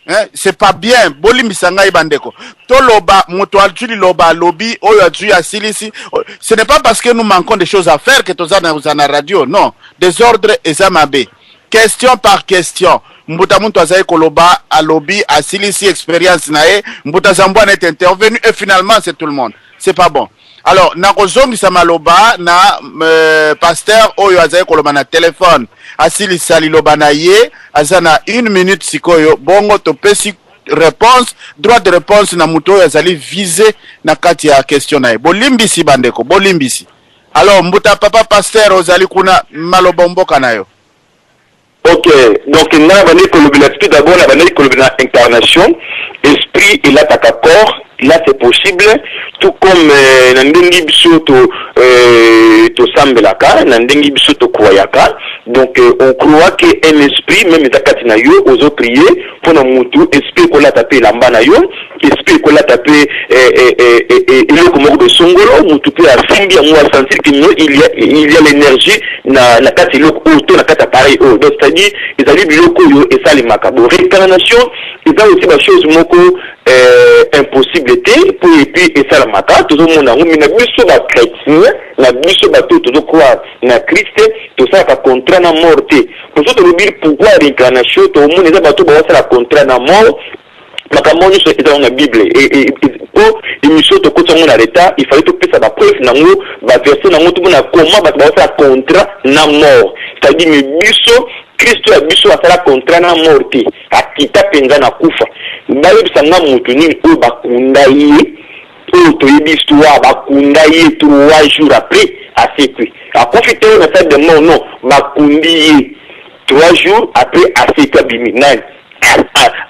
Speaker 2: Hein? C'est pas bien. Bolimbisanga ibandeko. Toloba, motoaltuli loba, lobby, oyo asilisi. Ce n'est pas parce que nous manquons des choses à faire que tozana uzana radio. Non. Désordre et zamabe. Question par question. Mbuta muntu azaye koloba, a lobby, asilisi, expérience nae. Mbuta Zambouane est intervenu et finalement c'est tout le monde. C'est pas bon. Alors, nakozongi samaloba na pasteur oyo azaye koloba na téléphone. Asili sali loba na ye, azana 1 minute sikoyo, bongo topesi réponse, droit de réponse na muto oyo azali visé na kati ya question na ye. Bolimbisi bandeko, bolimbisi. Alors, mbuta papa pasteur ozali kuna maloba mboka na yo.
Speaker 15: Ok, donc na bani kolobi là tout d'abord, na bani kolobi na incarnation, esprit et là corps. Là c'est possible, tout comme Nandengi biso to sambelaka, Nandengi biso to croyaka. Donc on croit qu'un esprit, même les akatina yo, oso prier, pour nos mutu, esprit qu'on l'a tapé l'ambana yo, esprit qu'on l'a tapé le komoko de songolo, mutu peut affingi à moi sentir qu'il y a l'énergie na kati lo auto na kati appareil o. Donc c'est-à-dire ils allaient biloko yo et ça les macabo. Réincarnation, ils ont aussi des choses moko impossibilité pour et puis et ça la maka tout le monde a mis na biso ba chrétien na biso ba tout croire na Christ tout ça ka contrat na morte pour ça le dire pourquoi réincarnation tout le monde est ba tout ba ça la contrat na mort makambo nyonso eza na Bible et pour émission to kota mon l'état il fallait tout pesa ba preuve nango ba verset nango tout na comment ba ça contrat na mort c'est-à-dire mais biso Kristo ya biso asala contrat na morte akita penza na kufa bayo bisanga mutu nini oyo bakunda ye oyo toyebi histoire bakunda ye 3 jours après asekwi akufi te na salle de mort non bakundi ye 3 jours après asekwi abimi nani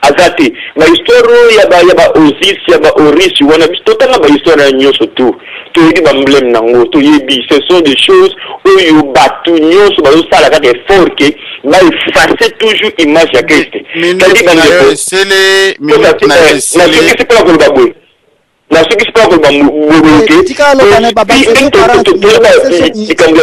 Speaker 15: azate ma histoire ya ba Osis ya ba Oris wana bitotanga ba histoire ya nyoso tu toyebi ba emblème nango toyebi ce sont des choses oyo batu nyoso ba sala ka effort ke ba effacer toujours image ya Christ c'est-à-dire na ce qui se passe dans le Boboke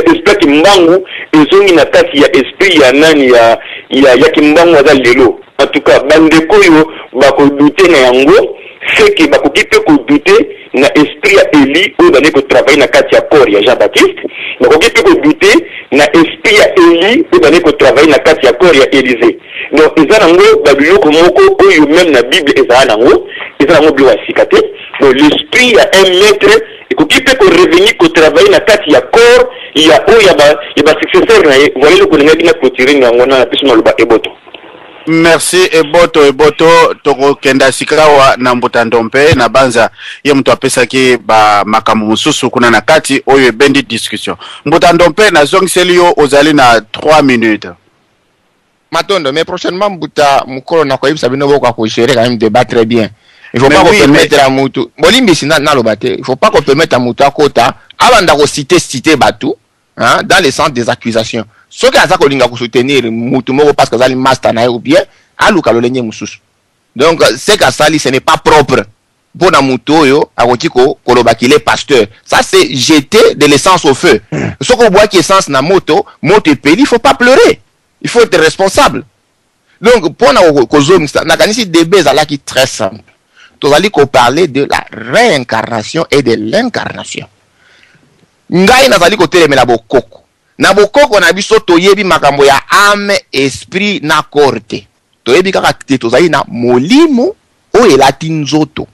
Speaker 15: esprit kimbangu ezongi na kati ya esprit ya nani ya kimbangu aza lelo en tout cas bandeko yo bakodouter na yango c'est que bakokipe kodouter na esprit ya Eli oyo bane ko travailler na kati ya corps ya Jean-Baptiste bakokipe kodouter na esprit ya Eli oyo bane ko travailler na kati ya corps ya Élisée. Donc eza nango babiloko moko oyo même na Bible eza nango bilo asikate. Donc l'esprit ya un maître ekokipe ko revenir ko travailler na kati ya corps ya oyo ya ba successeur na ye voilà le kolinga bina clôturer nango na pisma loba eboto.
Speaker 2: Merci Eboto toko kenda sikawa na Mbuta Ndompe na banza ye mtu apesa ki ba makamu mususu kuna na kati oyo bendi discussion. Mbuta Ndompe na zongiselio ozali na 3 minutes.
Speaker 3: Matondo, mais prochainement Mbuta mukolo na kwa ibisa bino boko ko gérer quand même débat très bien. Il faut pas qu'on permettre à Mutu. Bolimbi sina na lobate, il faut pas qu'on permette à Mutu akota avant de citer Batu, hein, dans le sens des accusations. Ce qui a ça kolinga ko soutenir Mutu moko parce que zali master na ou bien aluka lo lenye mususu. Donc c'est que ça ce n'est pas propre. Pour na Mutu yo akotiko kolobakile pasteur. Ça c'est jeter de l'essence au feu. Ce qu'on boit qui essence na moto peli, il faut pas pleurer. Il faut être responsable. Donc pour na kozom na kanisi débat zalaki très simple. Nous allons parler de la réincarnation et de l'incarnation. Ngai nazali ko telemela bokoko. Na bokoko na biso toyebi makambo ya âme, esprit na korte. Toyebi kaka te tozali na molimo o elati nzoto.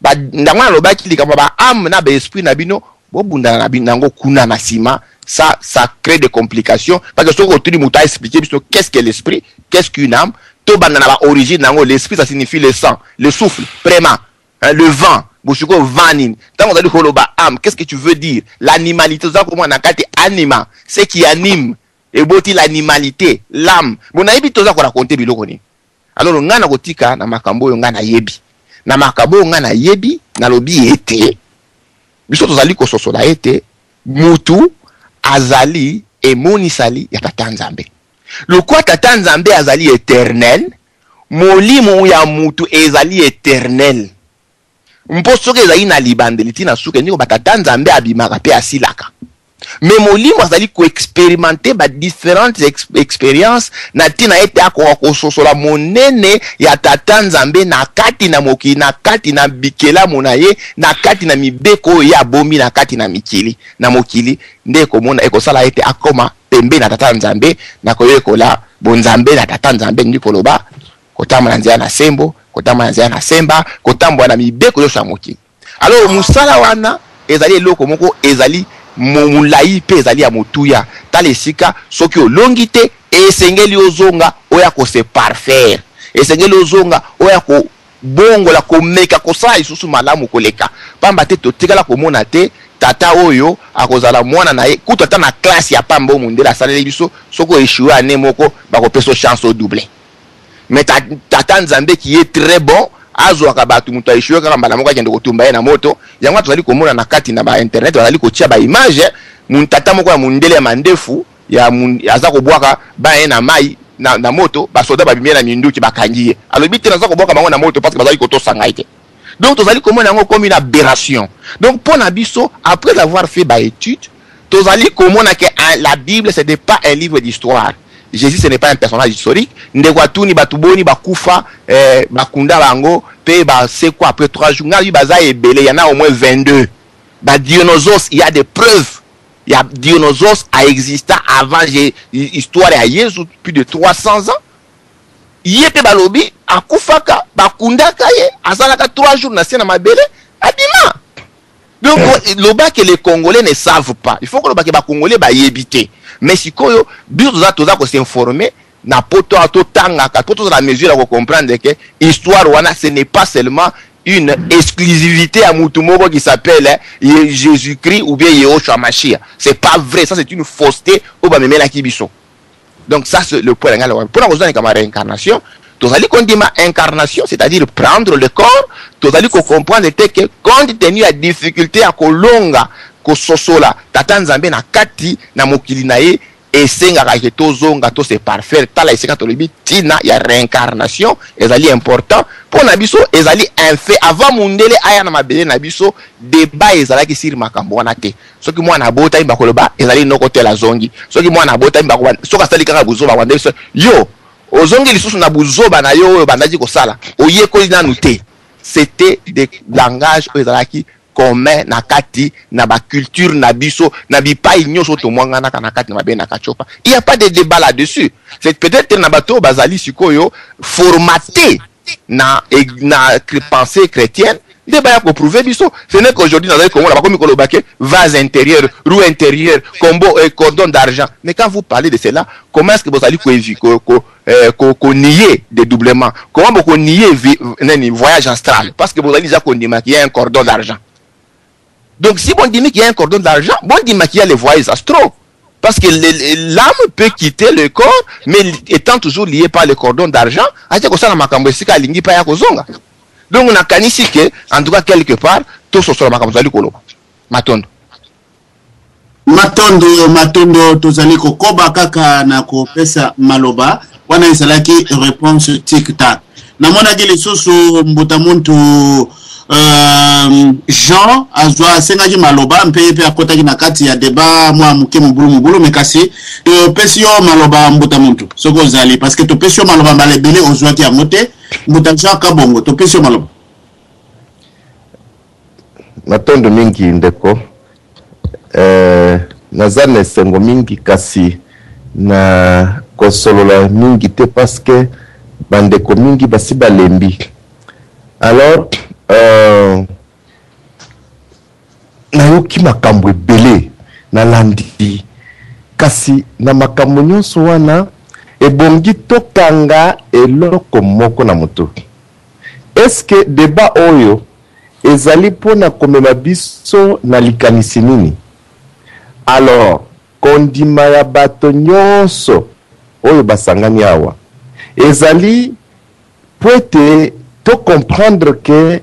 Speaker 3: Ba ndangwa lobaki likambo ba âme na ba esprit na bino bobunda na binango kuna na sima. Ça crée des complications parce que ce que tu m'as expliqué qu'est-ce qu'est l'esprit, qu'est-ce qu'une âme. Tout banana origine l'esprit ça signifie le sang, le souffle, vraiment, hein, le vent. Bouchuko vanin. Tant qu'on a dit âme, qu'est-ce que tu veux dire? L'animalité, ça comment on a kate anima, ce qui anime. Et boti l'animalité, l'âme. Bon na yebi toza ko raconter biloko ni. Alors ngana kotika na makambo yo ngana yebi. Na makambo ngana yebi na lobi ete. Biso tozali ko sosola ete mutu azali et monisali ya tata nzambe. Le quoi tata nzambe azali éternel, molimo ya mutu ezali éternel. Mposo ke ezali na libandeli tina suke ndiko batata nzambe abimaka pe asilaka. mais molimo azali ko expérimenter ba différentes expériences na tina ete ako sosola monene ya tata nzambe na kati na mokili na kati na bikela monaye na kati na mibeko ya bomi na kati na mikili na mokili nde komona ekosala ete akoma pembe na tata nzambe na koyekola bonzambe na tata nzambe ndi koloba kotamba nzia na sembo kotamba nzia na semba kotamba na mibeko yo sa mokili. Alors musala wana ezali eloko moko ezali mulai pe ezali ya motuya tala sika soki olongi te esengeli ozonga oya ko se parfaire esengeli ozonga oya ko bongola ko meka ko sa isusu malamu koleka pamba te totikala komona te tata oyo akozala mwana na ye kuto ata na classe ya pamba mundela saleli biso soko échouer ane moko bako peso chance au doublé mais tata nzambe qui est très bon azwaka batu mutu aishiwe kaka mbala moko akende kotumba ye na moto yango tozali komona na kati na ba internet bazali kotia ba image muntata moko ya mundele ya mandefu ya aza kobwaka ba ye na mai na moto basoda babimie na minduki bakangiye alobi te naza kobwaka bango na moto parce que bazali kotosanga ite. Donc tozali komona yango comme une aberration. Donc pour na biso après avoir fait ba étude tozali komona que la Bible ce n'est pas un livre d'histoire. Jésus ce n'est pas un personnage historique. Ndewatuni batuboni bakufa bakunda bango pe ba c'est quoi après 3 jours ngali baza ebele il y en a au moins 22. Ba Dionysos il y a des preuves. Il y a Dionysos a existé avant histoire ya Jésus plus de 300 ans. Yete balobi akufaka bakundaka ye azalaka 3 jours na sena mabele abima. Donc loba que les Congolais ne savent pas. Il faut que loba que ba Congolais ba yebite. Mais sikoyo biso toza ko s'informer na poto ato tanga ka poto la mesure à comprendre que histoire wana ce n'est pas seulement une exclusivité à Mutumoko qui s'appelle Jésus-Christ ou bien Yehoshua Mashiach. C'est pas vrai, ça c'est une fausseté au ba memela kibiso. Donc ça c'est le point ngala. Pour nous donner comme réincarnation, tozali kondima incarnation, c'est-à-dire prendre le corps, tozali ko comprendre que compte tenu la difficulté à kolonga ko sosola tata nzambe na kati na mokili na ye esengaka ke tozonga to se parfaire tala esika tolobi tina ya réincarnation ezali important pour na biso ezali un fait avant mundele aya na mabele na biso débat ezalaki sur makambo wana te soki mwana bota imba koloba ezali noko te la zongi soki mwana bota imba ko soka sali kaka buzoba wande yo ozongi lisusu na buzoba na yo oyo bandaji kosala oyekoli nanu te. C'était des langages ezalaki commun na kati na ba culture na biso na bipai nyoso to mwangana kana kati na mabe na kachopa. Il y a pas de débat là-dessus. C'est peut-être na bato bazali sikoyo formaté na pensée chrétienne. Débat ya ko prouver biso. Ce n'est qu'aujourd'hui dans les Congo là comme kolobake vase intérieur, roue intérieure, combo et cordon d'argent. Mais quand vous parlez de cela, comment est-ce que vous allez qu'on nier dédoublement? Comment vous nier voyage astral? Parce que vous allez déjà qu'on dit qu'il y a un cordon d'argent. Donc si on dit qu'il y a un cordon d'argent, bon dit qu'il y a les voyages astraux. Parce que l'âme peut quitter le corps, mais étant toujours lié par le cordon d'argent, donc on a kanisi que, en tout cas quelque part, tout ce soit makambo kolo. Matondo.
Speaker 16: Matondo tozali kokoba kaka na kopesa maloba wana ezalaki réponse tic-tac. Namona ki lisusu mbutamuntu Jean azwa sengaki maloba mpe akotaki na kati ya débat mwa muke mubulu mekasi topesi yo maloba mbutamuntu soko ozali parce que topesi yo maloba malebele ozwaki ya mote mbuta Jean Kabongo topesi yo maloba.
Speaker 17: Matondo mingi ndeko nazane sengo mingi kasi na kosolola mingi te parce que bandeko mingi basi balembi. Alors nayoki makambo ebele nalandi kasi na makambo nyonso wana ebongi tokanga eloko moko na moto. Est-ce que débat oyo ezali pona komema biso na likanisi nini? Alors kondima ya bato nyonso oyo basangani awa ezali poete to comprendre que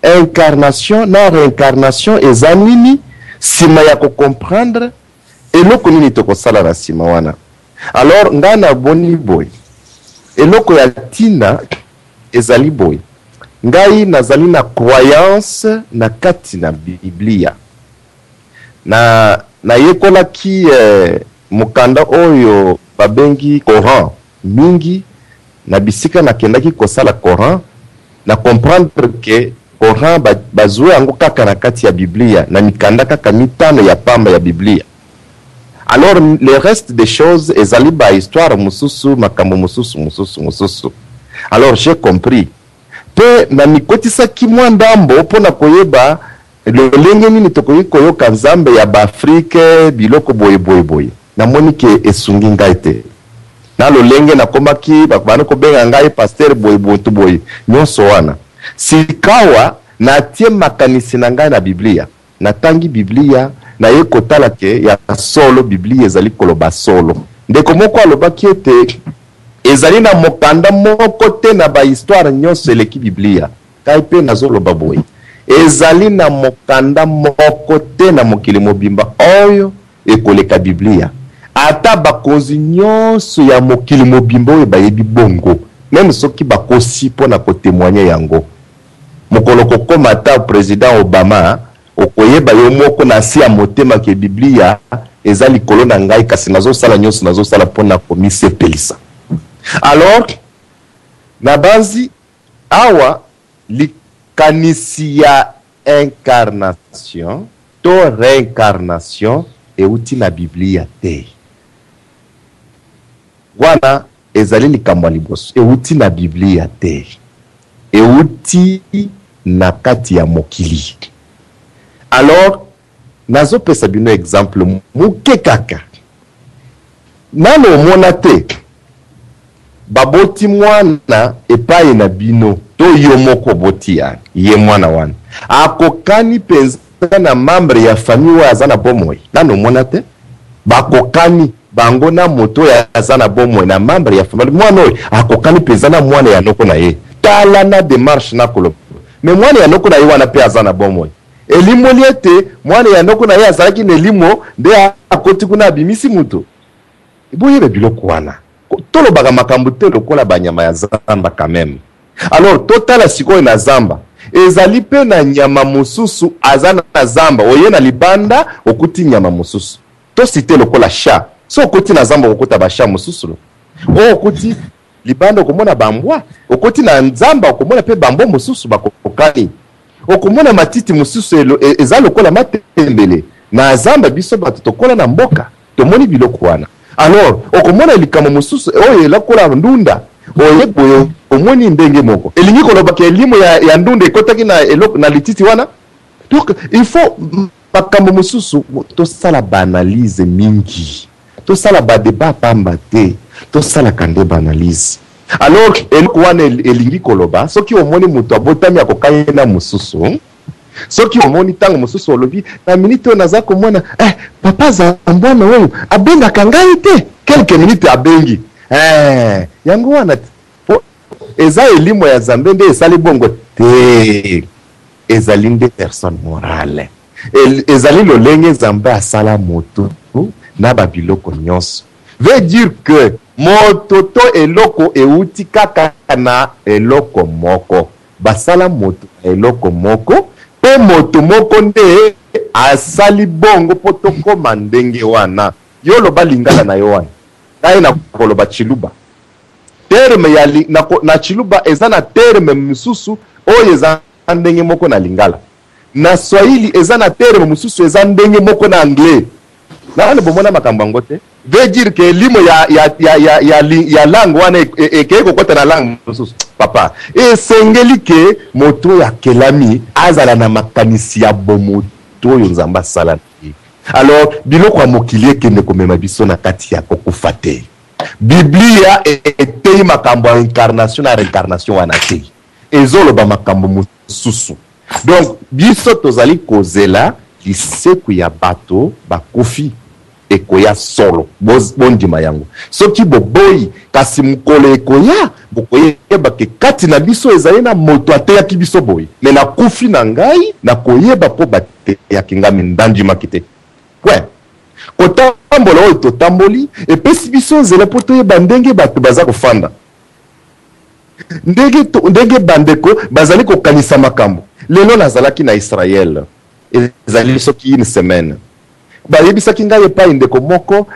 Speaker 17: incarnation na réincarnation ezanini sima ya ko comprendre eloko nini to kosala na sima wana. Alors ngana boni boy eloko ya tina ezali boy ngai nazali na croyance na kati na Biblia na na yekolaki mukanda oyo babengi Coran mingi na bisika nakendaki kosala Coran na comprendre que Coran bazwe yango kaka na kati ya Biblia na mikanda kaka mitano ya pamba ya Biblia. Alors le reste des choses ezali ba histoire mususu makambo mususu. Alors j'ai compris. Pe na mikotisa kimwa ndambo pona koyeba lolenge nini tokoyi koyoka nzambe ya Baafrike biloko boye. Na monike esungi ngai te. Na lolenge na komaki bakubana kobenga ngai pasteur boye nyonso wana. Sikawa na tie makanisi na ngai na Biblia. Na tangi Biblia na ye kotala ke ya solo Biblia ezali koloba solo. Ndeko moko alobaki ete ezali na mokanda moko te na ba histoire nyonso eleki Biblia. Kai pe nazoloba boye. Ezali na mokanda moko te na mokili mobimba oyo ekoleka Biblia. Ata bakonzi nyonso ya mokili mobimba oyo bayebi bongo. Même soki bakosi pona kotémoigner yango. Mokolo kokoma ata président Obama okoyeba yo moko na si ya motema ke Biblia eza likolo na ngai kasi nazosala nyonso nazosala pona komisepelisa. Alors na bazi awa likanisi ya incarnation to réincarnation euti na Biblia te. Wana ezali likambo liboso euti na Biblia te. Euti na kati ya mokili. Alors nazo pesa bino exemple muke kaka. Nano mona te baboti mwana epai na bino to yo moko boti ya ye mwana wana akokani penza na membre ya famille wa azana bomoi. Nano mona te bakokani bango na moto ya azana bomoi na membre ya famille mwana oyo akokani penza na mwana ya noko na ye tala na démarche na kolo me mwana ya noko na ye wana pe azana bomoi elimo liete mwana ya noko na ye azalaki na elimo nde akoti kuna bimisi muto iboyebe biloko wana tolobaka makambo te lokola banyama ya zamba quand même. Alors totala sikoyo na zamba ezali pe na nyama mususu azana na zamba oye na libanda okuti nyama mususu to cite lokola sha so okoti na zamba okota ba sha mususu o okuti libanda okomona bambwa okoti na zamba okomona pe bambo mususu bakokani okomona matiti mususu eza lokola matembele na zamba biso bato tokola na mboka tomoni biloko wana. Alors okomona likamo mususu oye lakola ndunda oye boyo omoni ndenge moko elingi koloba ke elimo ya ndunda ekotaki na eloko na lititi wana. Donc il faut makambo mususu to sala banalize mingi to sala ba débat pamba te to sala kande banalize. Alors eloko wana elingi koloba soki omoni muto abotami akokanye na mususu soki omoni tango mususu olobi na minute naza komona papa za mbwana oyo abenga kangai te quelques minutes abengi yango wana eza elimo ya Zambe nde esali bongo te ezali nde personne morale ezali lolenge Zambe asala moto na babiloko nyonso veut dire que moto to eloko euti kaka na eloko moko basala moto eloko moko pe moto moko nde asali bongo potokoma ndenge wana yo loba lingala na yo wana ngai na koloba chiluba terme ya na chiluba eza na terme mususu oyo eza ndenge moko na lingala na Swahili eza na terme mususu eza ndenge moko na anglais na ane bomona makambo ngo te veut dire que limo ya langue wana eke kokota na langue mususu papa esengeli ke moto ya kelami azala na makanisi ya bomoto oyo Nzamba sala. Alors biloko ya mokili ekende komema biso na kati ya kokufa te. Biblia etei makambo ya incarnation na reincarnation wana te ezoloba makambo mususu. Donc biso tozali kozela liseku ya bato bakufi ekoya solo bondima yango soki boboyi kasi mukolo ekoya bokoyeba ke kati na biso ezali na moto ateyaki biso boyi me na kufi na ngai na koyeba po bateyaki ngami ndandima kite kwe kotambola oyo totamboli epesi biso nzela po toyeba ndenge bato baza kofanda ndenge bandeko bazali kokanisa makambo lelo nazalaki na Israel ezali soki une semaine bayebisaki ngai epai ndeko moko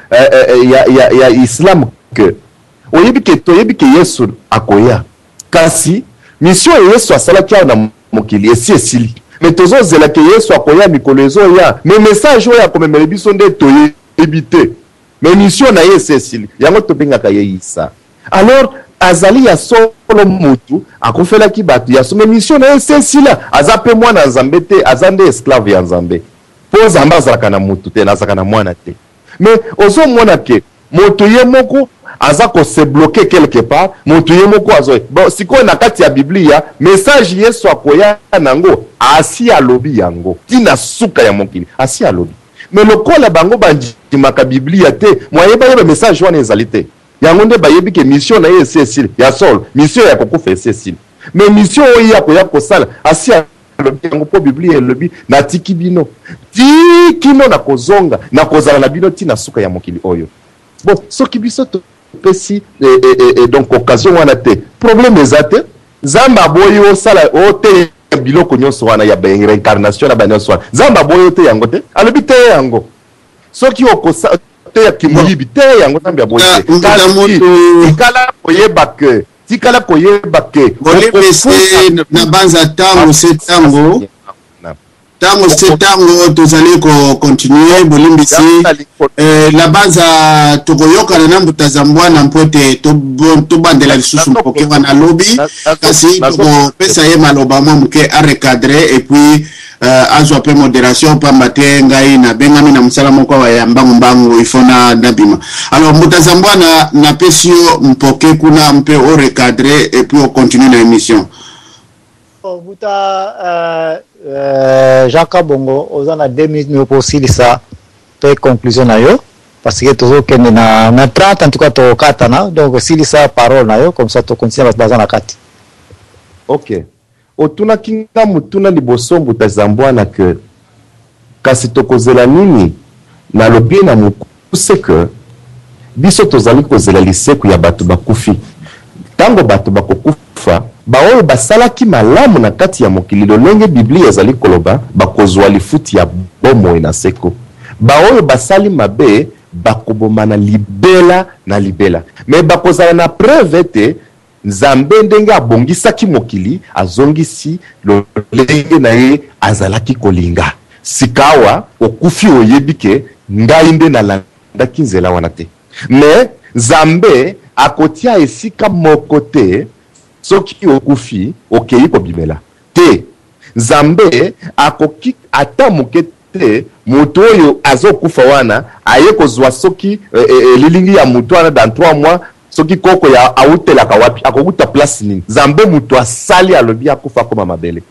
Speaker 17: ya islam ke toyebi ke yesu akoya kasi mission ya yesu asalaki awa na mokili esi esili me tozozela ke yesu akoya mikolo ezoya me message oyo akomemela biso nde toyebi te me mission na ye esi esili yango tobengaka ye isa. Alors azali ya solo mutu akofelaki bato ya some mission na ye esi esila aza mpe mwana nzambe te aza nde esclave ya nzambe po nzambe azalaka na mutu te nazalaka na mwana te me ozomona ke moto ye moko aza ko se bloquer quelque part moto ye moko azo bon sikoyo na kati ya biblia message yesu akoya nango asi alobi yango tina suka ya mokili asi alobi me lokola bango bandimaka biblia te moyeba message wana ezali te yango nde bayebi ke mission na ye esi esili ya solo mission ya kokufa esi esili me mission oyo akoya kosala asi alobi yango po biblia elobi natiki bino tikino na kozonga na kozala na bino tina suka ya mokili oyo. Bon soki biso pesi donc occasion wana te problème ezate zamba boyo sala ote biloko nyonso wana ya reincarnation na banyonso wana zamba boyo te yango te alobi te yango soki okosa te ya kimoyibi te yango zamba boyo tikala koyeba ke
Speaker 16: bolipese na banza tango setango tango setango tozali ko continuer bolimbisi la banza tokoyokana na mbutazambwa na mpote to bandela lisusu mpoke wana lobby kasi tokopesa ye maloba mwa muke a recadrer et puis azwa pe modération pamba te ngai na bengami na msala moko wa mbangu ifona nabima. Alors mbutazambwa na pesi yo mpoke kuna mpe o recadrer et puis on continue la émission.
Speaker 10: Jacques Bongo ozana 2 minutes mais aussi ça to conclusion na yo parce que toujours que na 30 en tout cas to katana donc si ça parole na yo comme ça to continue bazana kati.
Speaker 17: OK. Otuna kinga mutuna liboso mbutazambwa na que kasi tokozela nini na lobi na mukuse que biso tozali kozela liseku ya batu bakufi tango batu bakokufa baoyo basalaki malamu na kati ya mokili lolenge biblia ezali koloba bakozwa lifuti ya bomo na seko baoyo basali mabe bakobomana libela na libela me bakozala na preuve te nzambe ndenge abongisaki mokili azongisi lolenge na ye azalaki kolinga sikawa okufi oyebike ngai nde nalandaki nzela wana te me nzambe akotia esika moko te soki okufi okei kobimela te nzambe akoki ata moke te moto oyo azokufa wana aye kozwa soki lilingi ya moto wana dans 3 mois soki koko ya autelaka wapi akokuta place nini nzambe moto asali alobi akufa koma mabele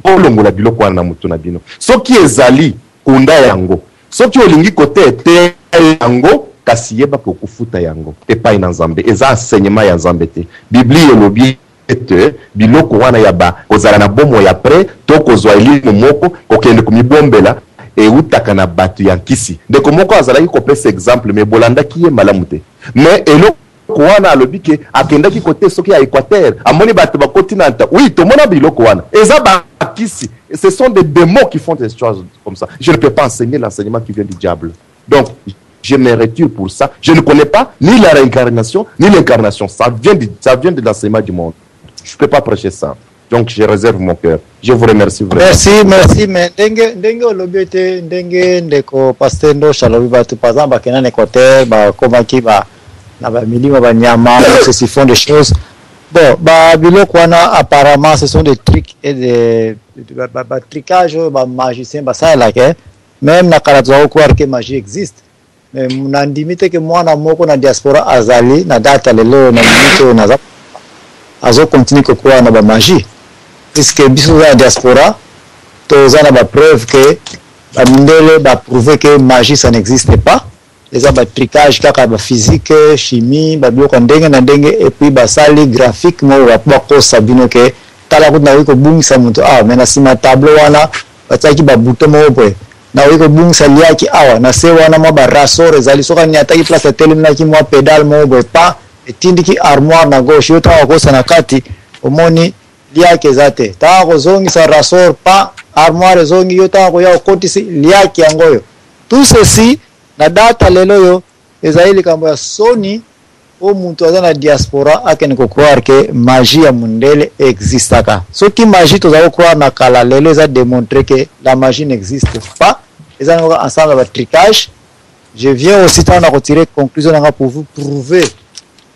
Speaker 17: bolongola biloko wana na moto na bino soki ezali kunda yango soki olingi kote te yango kasi yeba ko kufuta yango epai na nzambe eza enseignement ya nzambe te biblia elobi ete biloko wana ya ba kozala na bomo ya pre to kozwa elimu moko kokende kumibombela eutaka na batu ya nkisi ndeko moko azalaki kopesa exemple me bolandaki ye malamu te me eloko wana alobi ke akendaki kote soki ya Équateur amoni bato bakontinanta oui tomona biloko wana eza bakisi ce sont des démons qui font des choses comme ça je ne peux pas enseigner l'enseignement qui vient du diable donc je me retire pour ça. Je ne connais pas ni la réincarnation, ni l'incarnation. Ça vient de l'enseignement du monde. Je ne peux pas prêcher ça. Donc, je réserve mon cœur. Je vous remercie vraiment.
Speaker 10: Merci. Mais dengue olobiete dengue ndeko pastendo shalobi batu par exemple bakena en Équateur ba komaki ba na ba milima ba nyama ceci font des choses. Bon, ba biloko wana apparemment ce sont des trucs et des trucages ba magicien ba ça là que même na karazo croire que magie existe. Mnandimite ke mwana moko na diaspora azali na data lelo na mito na azo continue kuwa na ba magie puisque biso na diaspora to zana ba preuve que ba ndele ba prouver que magie ça n'existe pas les ba tricage kaka ba physique chimie ba biloko ndenge na ndenge et puis ba sali graphique mo ba ko sabino ke tala kuna wiko bungisa mtu mais na sima tableau wana bataki ba bouton mo boy na wiko bungisa liaki awa na se wana mo ba rasor ezali soka ni ataki place telemna ki mo pedal mo boy pa etindiki armoire na gauche yo tawa ko sana kati omoni liaki ezate tawa ko zongi sa rasor pa armoire zongi yo tawa ko ya kotisi liaki yangoyo tout ceci na data lelo yo ezali likambo ya soni o muntu aza na diaspora akene ko croire que magie ya mundele existaka. Ce qui magie to za croire na kala lelo za démontrer que la magie n'existe pas. Ezali ensemble ba tricage. Je viens aussi à retirer conclusion pour vous prouver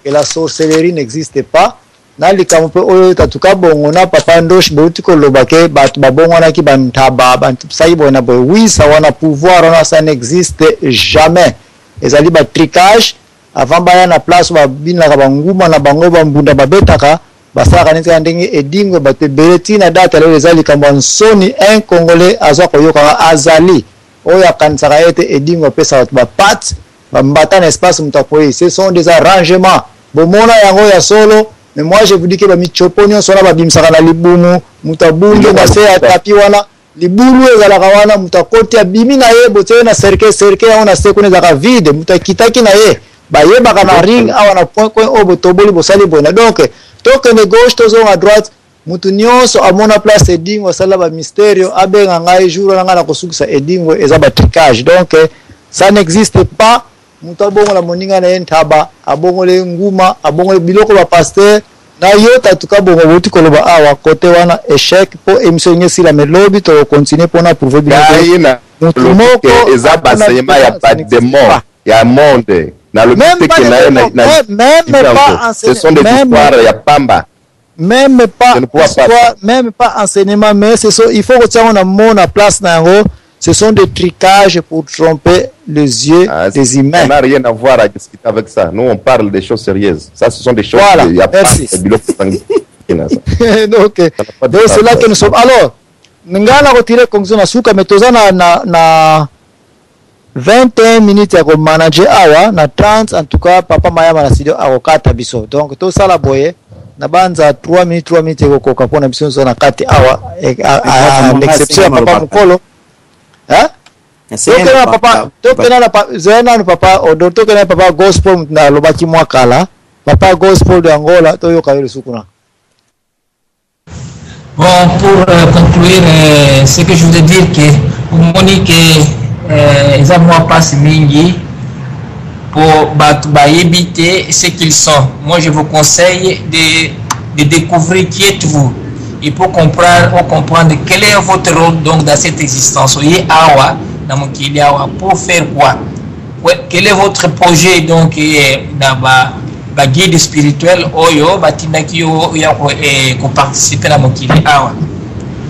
Speaker 10: que la sorcellerie n'existe pas. Na likambo pe oyo tatuka bongo na papa ndosh beuti ko lobake batu babongo na ki bantaba bantu sai bona boy oui ça wana pouvoir on ça n'existe jamais. Ezali ba tricage avant baya na place ba bina ka banguma na bango bambunda babetaka basaka neti ndenge edingwe batebeleti na data lelo ezali kambo nsoni un congolais azwa koyoka azali oya kansaka ete edingwe pesa ba pat bambata na espace mutakoyi. Ce sont des arrangements bomona yango ya solo. Mais moi je vous dis que ba michoponyo sona ba bimsaka na libumu mutabunge na se atapi wana libulu ezala kawana mutakoti ya bimi na ye bote na cercle ona se kone za vide mutakitaki na ye ba ye baka na ring awa na point obo toboli bosali bona. Donc toke ne gauche tozo à droite mutu nyonso amona place edingo sala ba mystère abenga ngai jour na ngana kosukisa edingo eza ba tricage. Donc ça n'existe pas. Mutabongo la moninga na entaba abongole nguma abongole biloko ba pasteur na yo tatuka bongo boti koloba awa kote wana échec po émission nyesi la melobi to continuer pona prouver bien
Speaker 17: mutu moko eza basenyema ya pas de mort ya monde na le but que ce sont des histoires ya pamba
Speaker 10: même pas enseignement mais c'est ça il faut que tu on mona place na yango. Ce sont des tricages pour tromper les yeux des humains.
Speaker 17: Ça n'a rien à voir à discuter avec ça. Nous, on parle des choses sérieuses. Ça, ce sont des choses...
Speaker 10: Voilà, merci. Donc, c'est là que nous sommes. Alors, nous allons retirer conclusion à Souka, mais tous na 21 minutes à manager awa, na 30, en tout cas, papa Mayama na studio avocata biso. Donc, tout ça la boye. Na banza 3 minutes ko kokapona biso na kati awa à l'exception ya papa Mukolo. Hein? Papa gospel na lobaki mwakala papa gospel de Angola toyo kayele sukuna.
Speaker 18: Bon, pour conclure ce que je voulais dire que Monique les amours passent mingi pour éviter ce qu'ils sont. Moi je vous conseille de découvrir qui êtes-vous. Il faut comprendre quel est votre rôle donc dans cette existence. Soyez awa dans mon pour faire quoi? Quel est votre projet donc dans ma guide spirituelle oyo batindaki yo ya ko participer dans mon awa.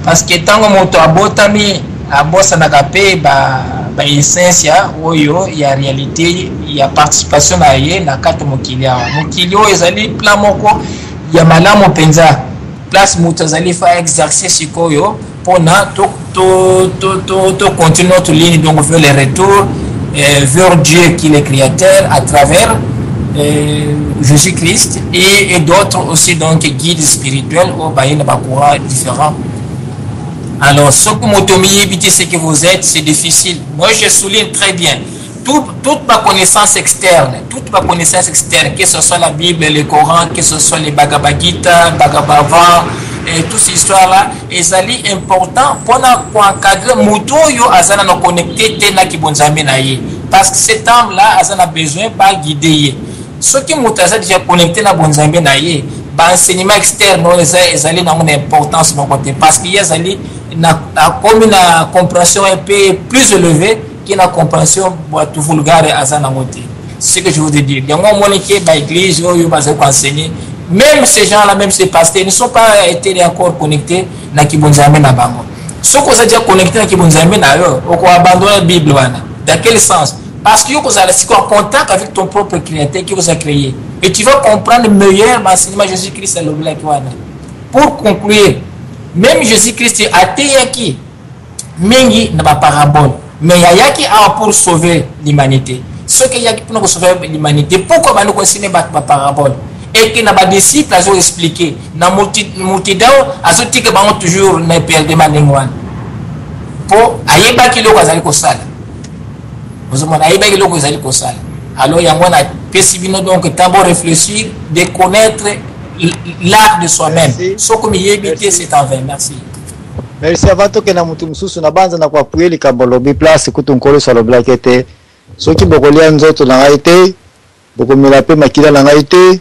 Speaker 18: Parce que tant que moto abotami abosa na kapé ba essentia oyo ya réalité ya participation na ye na kati mokili awa. Mokili oyo ezali plan moko ya malamu penza. Place Moutazali fa exercer sikoyo pour na to continuer notre ligne donc vers le retour vers Dieu qui est le créateur à travers Jésus-Christ et d'autres aussi donc guides spirituels au baïna bakura différents. Alors ce que motomi éviter ce que vous êtes c'est difficile. Moi je souligne très bien toute ma connaissance externe, que ce soit la Bible, le Coran, que ce soit les Bhagavad Gita, Bhagavavan, et toutes ces histoires-là, c'est important pour encadrer Mouto yo azana no connecté tena ki bonzambe na ye. Parce que cet âme-là azana besoin pas guider. Ceux qui Mouto azana déjà connecté na bonzambe na ye, ba enseignement externe ezali na une importance de côté parce qu'il y a na comme une compréhension un peu plus élevée la compréhension pour tout vulgaire à Zanamoté. C'est ce que je voudrais dire. Il y a un moment qui est dans l'église, où ils vont enseigner. Même ces gens-là, même ces pasteurs, ne sont pas été encore connectés dans Kibonzame na Bango. Ceux qui sont déjà connectés dans Kibonzame na eux, on va abandonner la Bible. Dans quel sens? Parce que vous allez en contact avec ton propre créateur qui vous a créé. Et tu vas comprendre le meilleur enseignement de Jésus-Christ. Pour conclure, même Jésus-Christ a été qui Mengi n'a pas parabole. Mais il y a qui a pour sauver l'humanité. Ce qu'il y a pour sauver l'humanité, pourquoi nous continuons à la parabole? Et que nos disciples ont expliqué, dans multidão, ils ont dit que nous toujours ne perdons pas l'ingwan. Pour aïeba qui le gazali kosala. Vous avez aïeba qui le gazali kosala. Alors il y a un pessimino donc d'abord réfléchir, de connaître l'art de soi-même. Ce que nous éviter c'est en vain. Merci.
Speaker 10: Merci avant to kena mutu mususu na banza na kwa pueli kabolobi place kutu nkolo sa lobla kete soki bokolia nzoto na ngaite bokomela pe makila na ngaite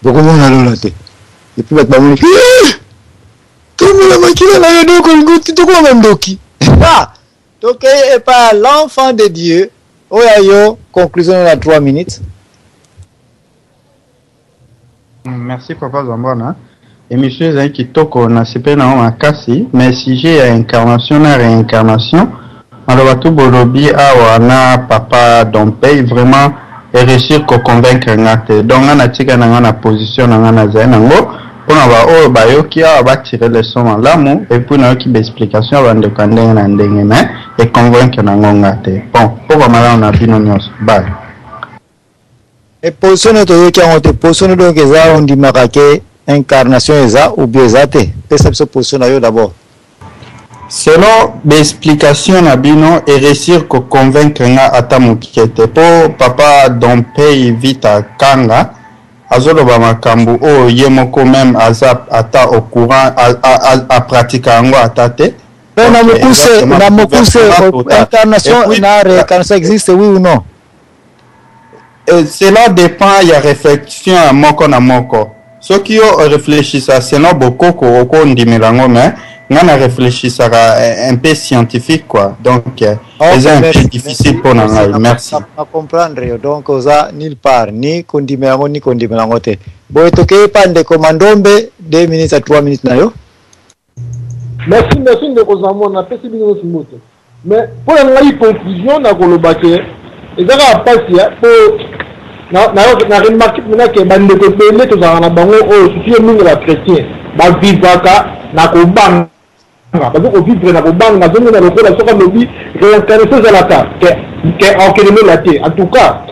Speaker 10: bokomona lola te et puis ba muni tomela makila na yo doko nguti to kwa ndoki ah donc et pas l'enfant de Dieu oyayo conclusion na 3 minutes.
Speaker 13: Merci papa Zambona. Émission est kitoko na sipena o makasi mais si j'ai incarnation na réincarnation alors tout bolobi awa na papa Dompey vraiment réussir ko convaincre ngate donc na tika na position na zanango pona ba o ba yoki awa ba tirer leçon malamu et puis na ki explication ba ndeko ndenge na ndenge mais et convaincre na ngate bon pour mala na bino nyos bye
Speaker 10: et position to yoki ngote position donc eza on dit makake incarnation eza ou bien zate pesa biso position yo d'abord
Speaker 13: selon l'explication na bino et réussir ko convaincre nga ata mokete po papa Dompey vita kanga azoloba makambu o ye moko même aza ata au courant a pratiquer ngo atate
Speaker 10: na mokuse incarnation na réincarnation existe oui ou non
Speaker 13: cela dépend ya réflexion à moko na moko ceux qui ont réfléchi ça c'est non beaucoup ko ndimilango mais ngana réfléchi ça un peu scientifique quoi donc c'est un peu difficile pour nous merci
Speaker 10: à comprendre donc oza nulle part ni kondimelango ni kondimelango te boy toke pande komandombe 2 minutes à 3 minutes na yo
Speaker 6: merci de kozamo na pesi bino simoto mais pour la conclusion na kolobake ezaka pasia po na remarqué que bande ko pele to za na bango o suti mingi la chrétien ba vivaka na kobanga ba ko vivre na kobanga zongo na lokola soka lobi réincarnation za la ta que en keleme la te en tout cas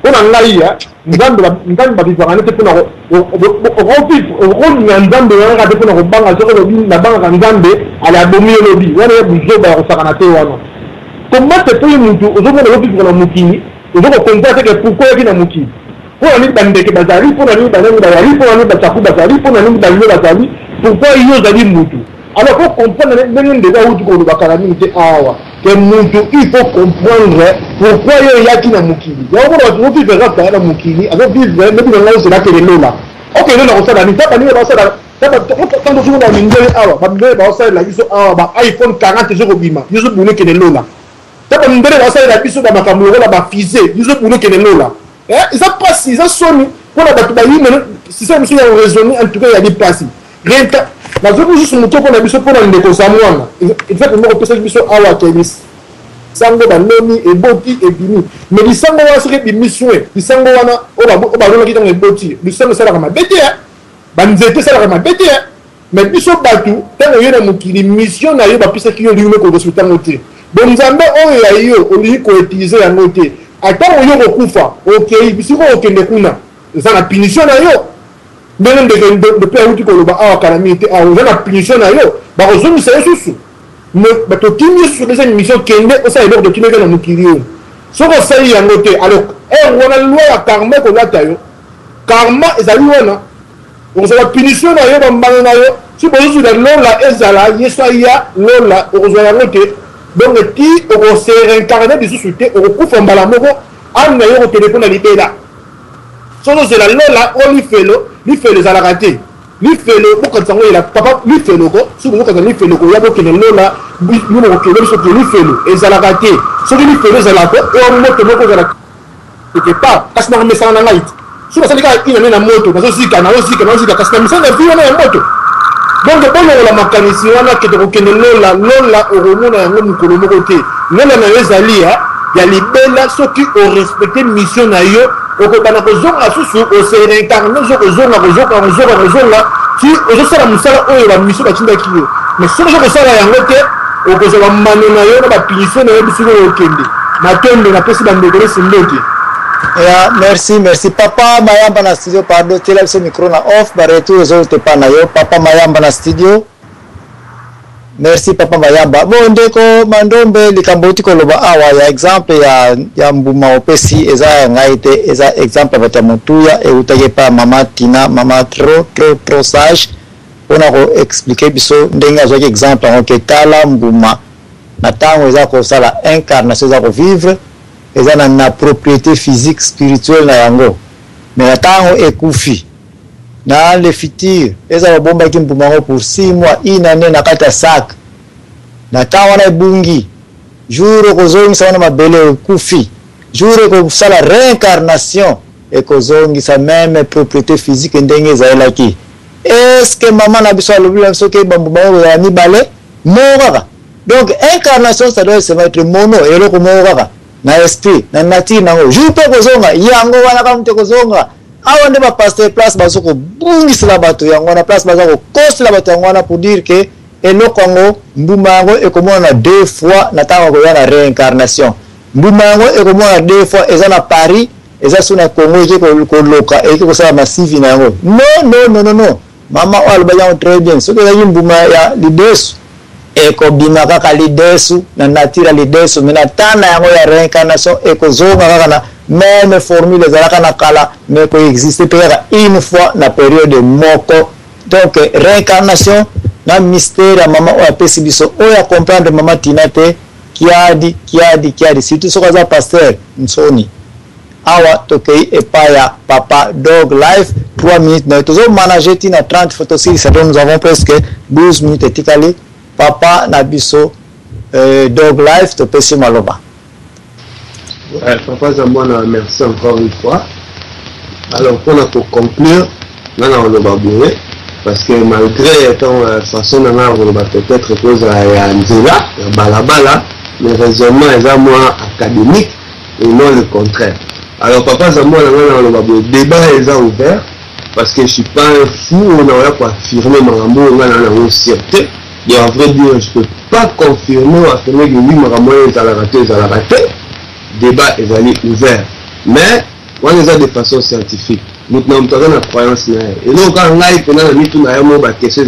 Speaker 6: on a ngaia ngambe ba vivaka na te pona o vivre ngambe na te pona kobanga soka lobi na banga ngambe ala domi lobi wana buzo ba ko sakana te wana comment te peut mutu ozongo na vivre na mukini je comprends que pourquoi il y a des gens pour aller dans des bazari pour aller dans des bazari pour aller dans chaque bazari pour aller dans les bazari pourquoi il y a des mutu alors faut comprendre même déjà où tu peux le bakalami c'est awa que mutu il faut comprendre pourquoi il y a qui na mukili ya on va vivre là dans mukili avec vivre même dans là c'est là que le là ok le là on ça ni ça ni ça ça quand on joue dans l'ingénieur awa ba ça la biso awa ba iPhone 40 je robima je suis bonné que le là tapa ndere basala la biso ba makambo la ba fusée biso pour que le là ils ont passé ils ont sonné pour la batu ba yine c'est ça monsieur a raisonné en tout cas il y a des places rien que la zone juste mon topo na biso pour la ndeko samwana il fait que mo pesa biso awa tennis sango ba nomi e boti e bini mais li sango wa sere bi mission li sango wana o ba lona kitanga e boti li sango sala kama bete ba nzete sala kama bete mais biso batu tango yena mukili mission na yo ba pesa ki yo liume ko hospital ngote bon nzambe oyo ya yo oli ko utiliser yango te ata oyo ko kufa okay bisiko okende kuna za na punition na yo mbele de pe uti ko loba awa calamité awa za na punition na yo ba ozumi sa yesusu me ba to timi sur les émissions kende o sa elor de timi na mukiri soko sali yango te alors wana loi ya karma ko lata yo karma ezali wana on sa punition na yo ba mbana na yo si bozu da lola ezala yesa ya lola o zo yango te donc ti o se réincarner des sociétés o kufa mbala moko an na yo téléphone na libela solo c'est la lola o li felo za la raté li felo ko kan sango la papa li felo ko su ko kan li felo ko ya bo kene lola ni mo ko le so li felo et za la raté so li felo za la ko o mo to ko za la que pas parce que na mesa na night su ba salika ina na moto na so sika kasna mesa na vio na moto donc bon la makanisi wana ke to kene lola o romona yango mukolo moko te lola na ezali ya libela soki o respecter mission na yo o ko bana ko zonga susu o se réincarner ko zonga si o so sala musala oyo ba mission ba tinda kiyo mais so ko sala yango te o ko so ba mano na yo na ba punition na yo biso o kende na tombe na pesi ba ndekole sindoki.
Speaker 10: Yeah, merci papa Mayamba na studio pardon tela ce micro na off ba retour zote pa na yo papa Mayamba na studio merci papa Mayamba bon ndeko mandombe likamboti ko loba awa ya exemple ya mbuma opesi eza ngaite eza exemple bata mutuya e utage pa mama Tina mama trop sage mpona koexplike biso ndenge azwaki exemple yango ke tala mbuma na ntango eza kosala incarnation eza kovivre eza na propriété physique spirituelle na yango mais na ntango ekufi na le futur eza babombaki mbuma yango pour 6 mois une année na kati ya sac na ntango wana ebungi jour ekozongisa wana mabele ekufi jour ekosala réincarnation ekozongisa même propriété physique ndenge ezalelaki. Est-ce que maman na biso alobi na biso ke bambuma oyo ya mibale moko kaka? Donc incarnation ça doit se mettre mono eloko moko kaka na esprit na nature nango jour pe kozonga yango wana kaka mute kozonga awa nde bapasteur place bazo kobungisela bato yango wana place bazo kokosela bato yango wana pour dire que eloko yango mbuma yango ekomona na 2 fois na ntango koya na réincarnation. Mbuma yango ekomona 2 fois eza na Paris eza sous na Congo eke koloka eke kosala masivi na yango. Non. Mama o alobaki yango très bien. Soki ezaki mbuma ya lidesu ekobima kaka lidesu na nature ya lidesu mais na tana yango ya réincarnation ekozonga kaka na même formule ezalaka na kala mais koexiste mpe kaka une fois na période moko. Donc réincarnation na mystère ya mama oyo apesi biso oyo comprendre mama Tina te kiadi surtout soki aza pasteur nsoni awa tokei epai ya papa Dog Life 3 minutes na tozo manager tina 30 photos si ça nous avons presque 12 minutes etikali papa na biso Dog Life topesi maloba.
Speaker 5: Papa Zamwana, merci encore une fois. Alors pour conclure nana oloba boye parce que malgré ton façon nana oloba peut-être cause ya nzela ya balabala mais raisonnement est moins académique et non le contraire. Alors papa Zamwana nana oloba boye débat est ouvert parce que je suis pas un fou on a pas affirmer marambo nana na sûreté. Et en vrai dire je peux pas confirmer ou affirmer que oui marambo est à la raté. Débat est allé ouvert mais on les a de façon scientifique. Nous n'avons pas de croyance. Et donc, quand on a question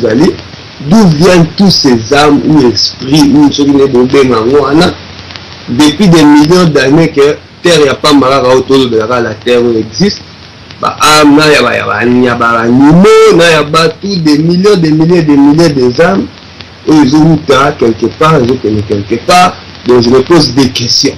Speaker 5: d'où viennent tous ces âmes ou esprits ou ceux qui sont depuis des millions d'années que Terre n'y a pas mal autour de la Terre existe. Il y a des millions, des milliers de âmes. Et ils ont quelque part, ils ont quelque part. Donc je me pose des questions.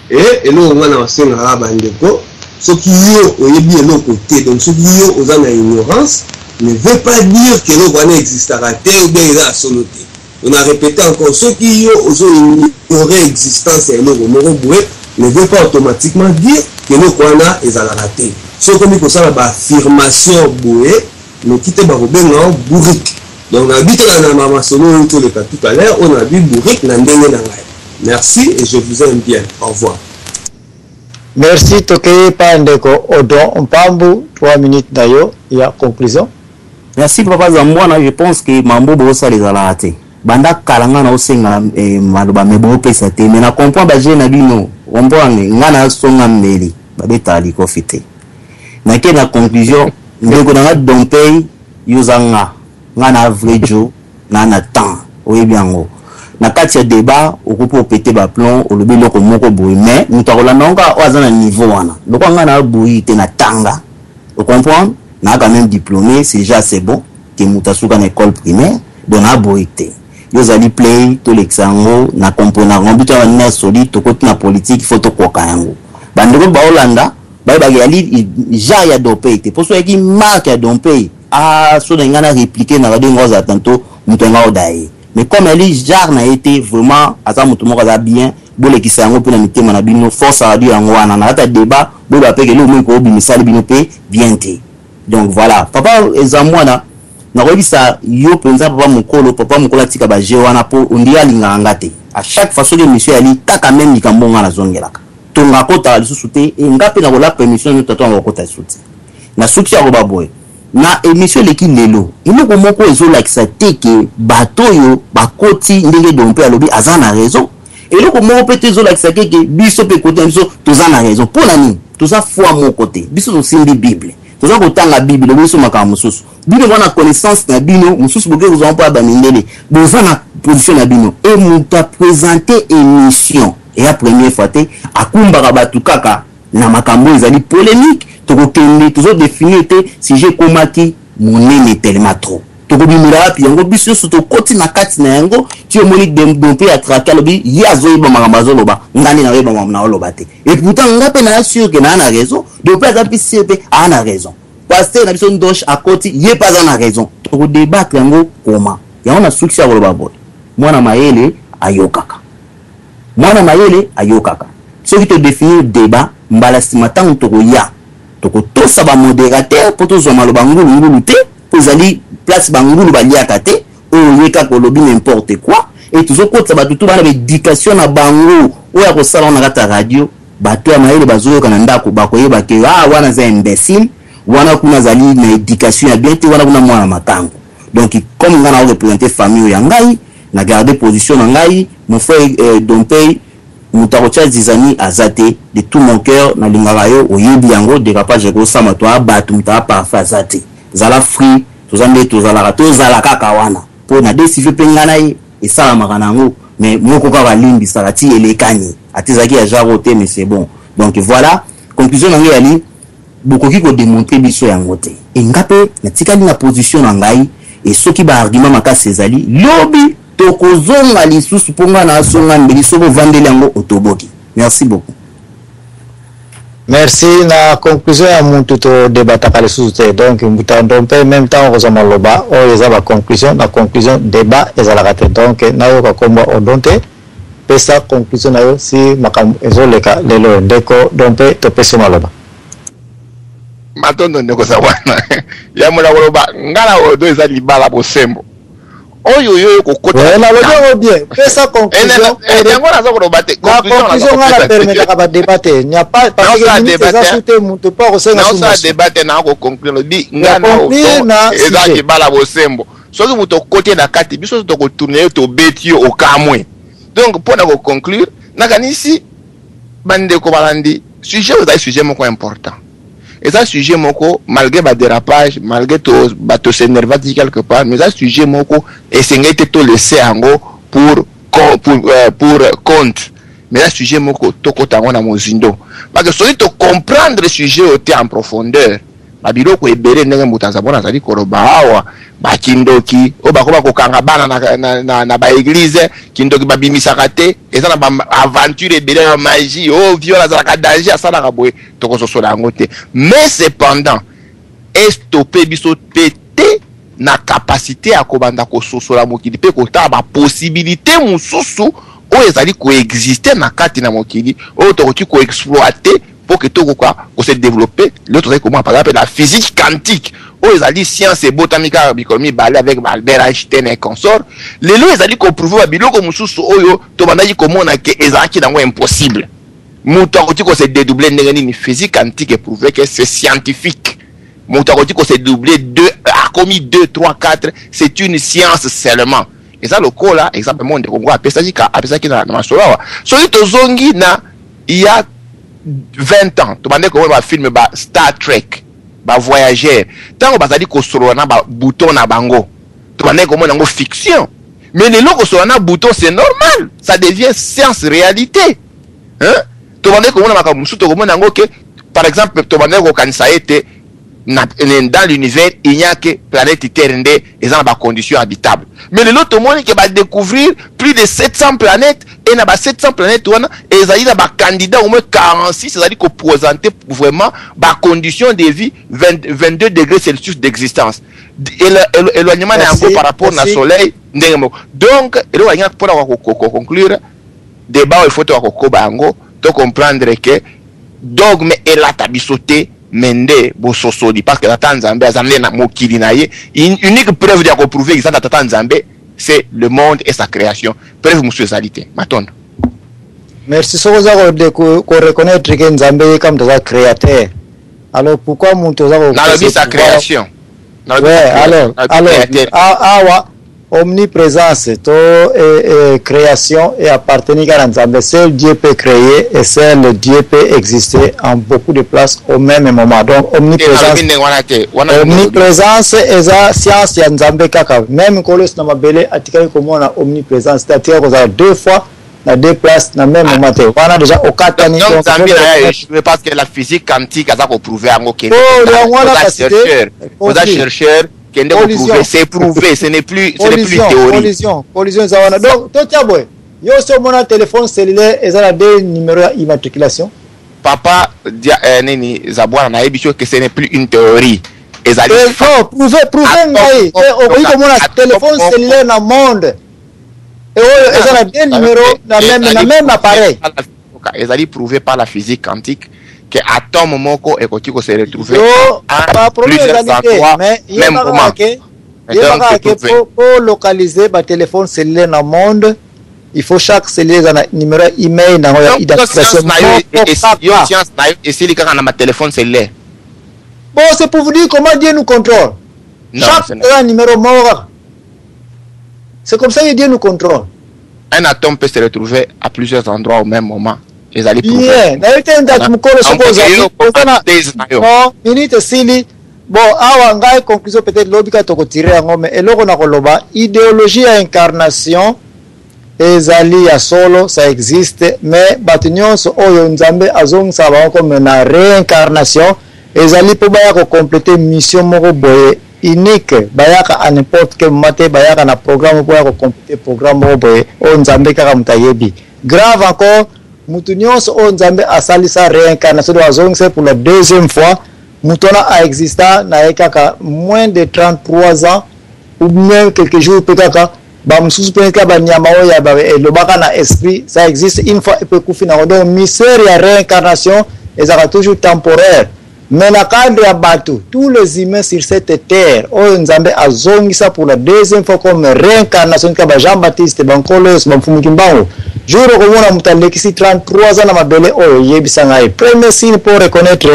Speaker 5: Et là, on va enseigner à Bandeko. Ce qui est au l'autre côté, donc ce qui est aux en ignorance, ne veut pas dire que l'eau existera à terre ou bien il a soloté. On a répété encore, ce qui est aux ignorer existence et l'eau ne veut pas automatiquement dire que l'eau est à la raté. Ce comme il faut ça, l'affirmation bouée, mais qui te barobé non bourrique. Donc on a dit que la maman solo tout à l'heure, on a dit bourrique n'a pas. Merci et je vous aime bien. Au revoir.
Speaker 10: Merci Tokei Pandeko Odon Mpambu 3 minutes d'ailleurs il y a conclusion.
Speaker 4: Merci papa Zamwana, je pense que mambo bosa les alate. Banda kalanga na osenga maloba mebo pesa te mais na comprend ba je na bino ombwange ngana songa mbeli babeta liko fite. Na ke na conclusion ndeko na dompei yuzanga ngana vrai jour na temps oyebiango. Na kati ya débat okupo péter ba plomb au lobi loko moko boy mais mutakolanda onka oza na niveau wana loko nga na boyi te na tanga vous comprenez na quand même diplômé c'est déjà c'est bon que mutasuka na école primaire donc na boyi te yozali play to l'exango na compona ngombi to na solide to côté na politique faut to koka yango bandeko ba Holanda ba yali ja ya dopé te pour ceux qui marque ya dopé so ngana répliquer na radio ngoza tanto mutenga odaye. Mais comme Elise Jarre n'a été vraiment à ça bien, bon qui s'est engagé pour la mité manabino force à dire en wana na ta débat, bon ba peke le mo ko bimisali bino pe bien té. Donc voilà, papa ezamwana na ko bisa yo penza papa mukolo tika ba je wana po ondia linga ngate. À chaque fois que monsieur ali kaka même likambonga na zongelaka. Tonga kota lisusu te e ngape na ko la permission no tato ngo kota suti. Na suki ya robaboy. Na émission leki lelo iloko moko ezolakisa te ke bato yo bakoti ndenge dompe alobi azana raison eloko moko pe ezolakisa ke biso pe kote biso tozana raison pona nini toza foi moko te biso tosimbi bible toza kotanga bible biso makambo mosusu bino wana connaissance na bino mosusu boke kozwa mpo ba mindele boza na position na bino et muta présenter émission et la première fois te akumbaka batu kaka na makambo ezali polémique tokokende tozo définir te si j'ai komaki monene tellement trop tokobimira pi yango biso soto koti na kati na yango ti omoni dompe ya traquer lobi ya zoyiba makambazo loba ngani na yeba mamna loba te et pourtant ngape na sûr que na raison dompe za PCP a raison pasteur na biso ndoche à côté yé pas en raison toko débattre yango comment ya on a succès à loba boy mwana mayele ayokaka ce qui te définir débat mbala simatango toko ya toko tosa ba modérateur pour tous maloba ngulu te pozali place bangulu baliaka te oyo yeka kolobi n'importe quoi et toujours kota batutu bana éducation na bango oya ko sala na kata radio bato ya mayele bazoyoka na ndako bakoyeba ke wana za imbécile wana kuna zali na éducation ya bien te wana kuna mwana makango donc comme ngana représenter famille ya ngai na garder position na ngai mon frère Dompey mutakocha zizani azate de tout mon cœur na lingala yo oyebi yango dérapage ko sama to abatu muta parfait azate zala free tozande tozala kaka wana po na décider pengana yi esala makana ngo mais moko ka limbi sarati elekani atizaki ya jarote mais c'est bon donc voilà conclusion na ngai ali bokoki ko démontrer biso yango te engape na tikali na position na ngai et soki ba argument makasi ezali lobi tokozonga lisusu ponga na songa mbeli soko vandeli yango otoboki. Merci beaucoup.
Speaker 10: Merci. Na conclusion ya muntu to débataka lisusu te donc mutandompe même temps kozama loba o ezaba conclusion na conclusion débat ezalaka te donc nayo ka komba odonte pesa conclusion nayo si makam ezoleka lelo ndeko dompe to pesa maloba
Speaker 3: matondo ndeko sawana ya mula loba ngala odo eza libala bosembo oyo yo kokota
Speaker 10: na lodo bien pesa conclusion
Speaker 3: yango na zoko lobate
Speaker 10: conclusion ngala permettre ka ba débattre n'y a pas parce que ça souté mutu pas kosenga
Speaker 3: sous ça débattre na ko conclure lobi ngana eza libala bosembo soki mutu kote na kati biso to ko tourner to beti au kamwe donc pour na ko conclure na kanisi bande ko balandi sujet est un sujet moko important. Et ça sujet moko malgré ba dérapage, malgré to bato s'énervati quelque part, mais ça sujet moko essayé to laisser ango pour compte. Mais ça sujet moko to kotango na mozindo. Parce que celui to comprendre le sujet en profondeur. Babilo ko ebere ndenge mutanza bona zali koroba hawa bakindoki o bakoba kokanga bana na ba église kindoki babimisaka te eza na ba aventure ebele na magie o viola za ka danger asala ka boye tokososola yango te mais cependant stopper biso pété na capacité à kobanda kososola mokili pe kota ba possibilité mususu o ezali ko exister na kati na mokili o tokoki ko exploiter pour que tout quoi se développer l'autre comment par exemple la physique quantique où ils ont dit science et botanique comme balé avec Albert Einstein et consort les lois ils ont dit qu'on prouve biloko mususu oyo to bandaji comment na que ezaki dango impossible mutakoti ko se dédoubler ni physique quantique et prouver que c'est scientifique mutakoti ko se doubler 2 a commis 2 3 4 c'est une science seulement et ça le cas là exemple monde Congo appelle ça qui na masolawa so to zongi na il y a 20 ans, tu m'as dit comment va film Star Trek, va voyager. Tant que tu as dit na bouton na bango, tu m'as dit comment on fiction. Mais les locaux sur un bouton c'est normal, ça devient science réalité. Hein? Tu m'as dit comment on que par exemple tu m'as dit quand ça a été dans l'univers il n'y a que planète Terre et dans des conditions habitables. Mais les autres monde qui va découvrir plus de 700 planètes et na ba 700 planètes et ils ont ba candidat au moins 46 c'est-à-dire qu'on présenter vraiment ba conditions de vie 22 degrés Celsius d'existence et l'éloignement est encore par rapport au soleil donc l'éloignement pour conclure débat il faut to ko bango to comprendre que dogme et la tabisoté mende bososoli parce que la Tanzambie a amené na mokili na ye unique preuve de ko prouver que ça la Tanzambie c'est le monde et sa création. Preuve monsieur Zalité. Matondo.
Speaker 10: Merci Soza de ko reconnaître que Nzambe comme des créateur. Alors pourquoi Montoza
Speaker 3: na sa création.
Speaker 10: Ouais, alors omniprésence to création et appartenir à Nzambe. Seul Dieu peut créer et seul Dieu peut exister en beaucoup de places au même moment. Donc omniprésence est la science ya Nzambe kaka. Même quand na mabele atikali comment na omniprésence, c'est-à-dire qu'on a deux fois na deux places na même moment. On a déjà au katani
Speaker 3: donc je pense que la physique quantique a ça prouver en OK. Vous êtes chercheur c'est prouvé, ce n'est plus théorie.
Speaker 10: Collision zawana. Donc toi tiens boy, yo so mon téléphone cellulaire et ça a des numéros d'immatriculation.
Speaker 3: Papa neni zabwana na ebisho que ce n'est plus une théorie.
Speaker 10: Non, prouvé ngai. On dit mon téléphone cellulaire dans le monde. Et ça a des numéros dans même appareil.
Speaker 3: Ils allaient prouver par la physique quantique que atome moko et qu'on se retrouver
Speaker 10: à plusieurs endroits, même moment. Pour localiser le téléphone cellulaire dans le monde, il faut chaque cellulaire ait un numéro email dans l'identification.
Speaker 3: Et si les gars ont un téléphone cellulaire.
Speaker 10: Bon, c'est pour vous dire comment Dieu nous contrôle. Chaque un numéro mort. C'est comme ça que Dieu nous contrôle.
Speaker 3: Un atome peut se retrouver à plusieurs endroits au même moment. Ils allaient prouver.
Speaker 10: Non, minute sili. Bon, awa ngai conclusion peut-être lobika toko tirer en mais eloko na koloba idéologie à incarnation ezali ya solo ça existe mais batunyoso oyo nzambe azongisa ba comme na réincarnation ezali po baya ko compléter mission moko boye unique bayaka à n'importe quel matin bayaka na programme pour ko compléter programme moko boye o nzambe kaka mutayebi grave encore mutunyoso o nzambe asalisa réincarnation de azongisa pour la deuxième fois Moutona a existé na ekaka moins de 33 ans ou même quelques jours peut-être bamsusu peut-être banyama oya ba lobaka na esprit ça existe une fois et peut kufina donc mystère ya réincarnation et ça toujours temporaire mais na cadre ya bateau tous les humains sur cette terre o nzambe azongisa pour la deuxième fois comme réincarnation ka ba Jean-Baptiste bankolo bamfumu kimbango jour ko mona mutalekisi 33 ans na mabele oyo yebisa ngai premier signe pour reconnaître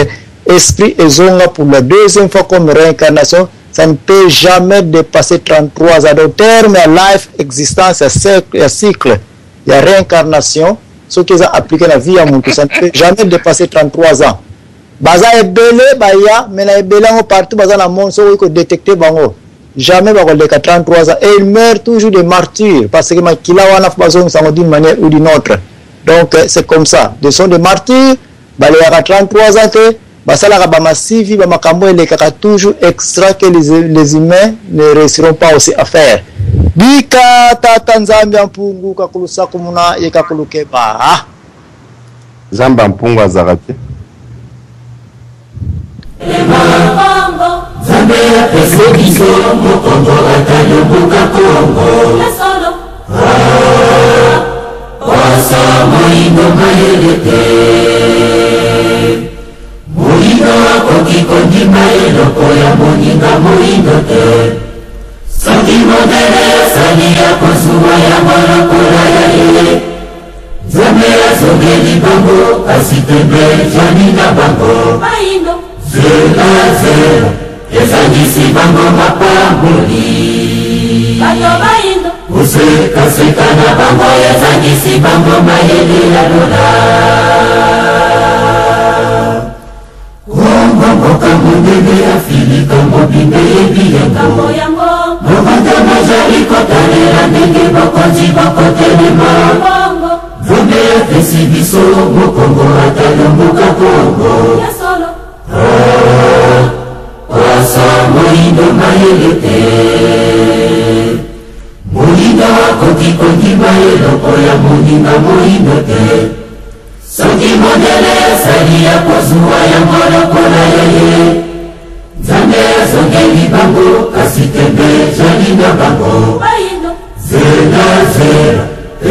Speaker 10: esprit et zonga pour la deuxième fois comme réincarnation, ça ne peut jamais dépasser 33 ans. Donc, terme à life, existence, à cycle, il y a réincarnation, ce qu'ils ont appliqué la vie à mon ça ne peut jamais dépasser 33 ans. Baza est belé, baya, mais la belé en partout, baza la monde, so il détecter bango. Jamais ba de 33 ans. Et il meurt toujours de martyrs, parce que ma kila wana bazong ça d'une manière ou d'une autre. Donc, c'est comme ça. Des sont des martyrs, bale à 33 ans, basala ba massivi ba makambo elekaka toujours extra que les humains ne réussiront pas aussi à faire bika tata nzambe mpungu kakulusa kumuna yekakuluke ba
Speaker 17: zamba mpungu azarate
Speaker 12: Zambe ya pesekiso mokongo atalobuka kongo solo wasa moindo mayelete Moinga koki kondima eloko ya moninga moindo te Soki modele asali ya kozuwa ya malokola ya ye Nzambe azongeli bango kasi tembe jani na bango Zela zela ezangisi bango mapamboli Kusekaseka na bango ezangisi bango mayele ya lola Mboka mundele ya fili kambo bimbe yebi yango Mokanda majali kotalela ndenge bakonzi bakotelema Vombe ya fesi biso mokongo atalomboka kongo Wasa moindo mayele te Moinda wakoki kondima eloko ya moninga moindo te Soki modele asali ya kozuwa ya molokola ya ye Nzambe azongeli bango kasi tembe jali na bango Zela zela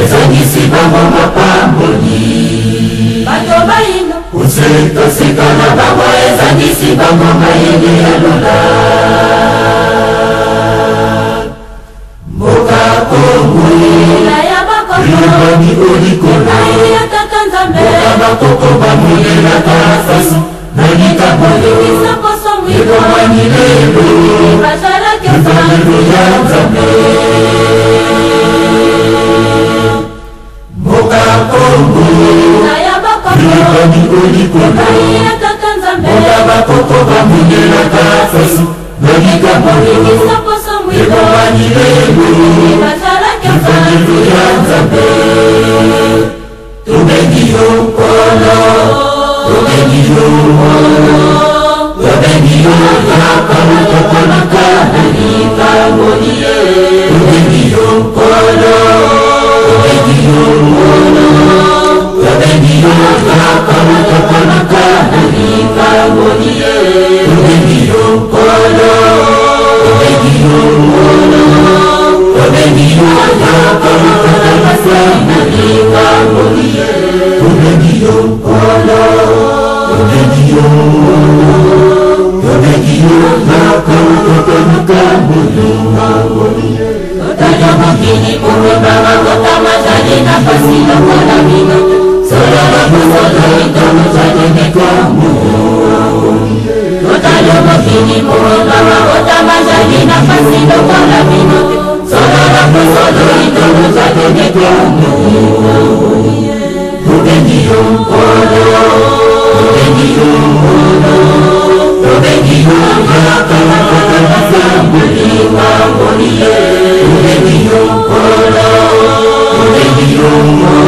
Speaker 12: ezangisi bango mapamboli Kusekaseka na bango ezangisi bango mayele ya lola Mboka Kongo Yobani olikolo Mboka bakoko bamonelaka faso Nalika boyo Yobani lelo Evanelo ya Nzambe Mboka Kongo Yobani olikolo Mboka bakoko bamonelaka faso Nalika boyo Yobani lelo Evanelo ya Nzambe Tobeni yo kolo Tobeni yo kolo Tobeni yo ya kaluto kolika Thank you.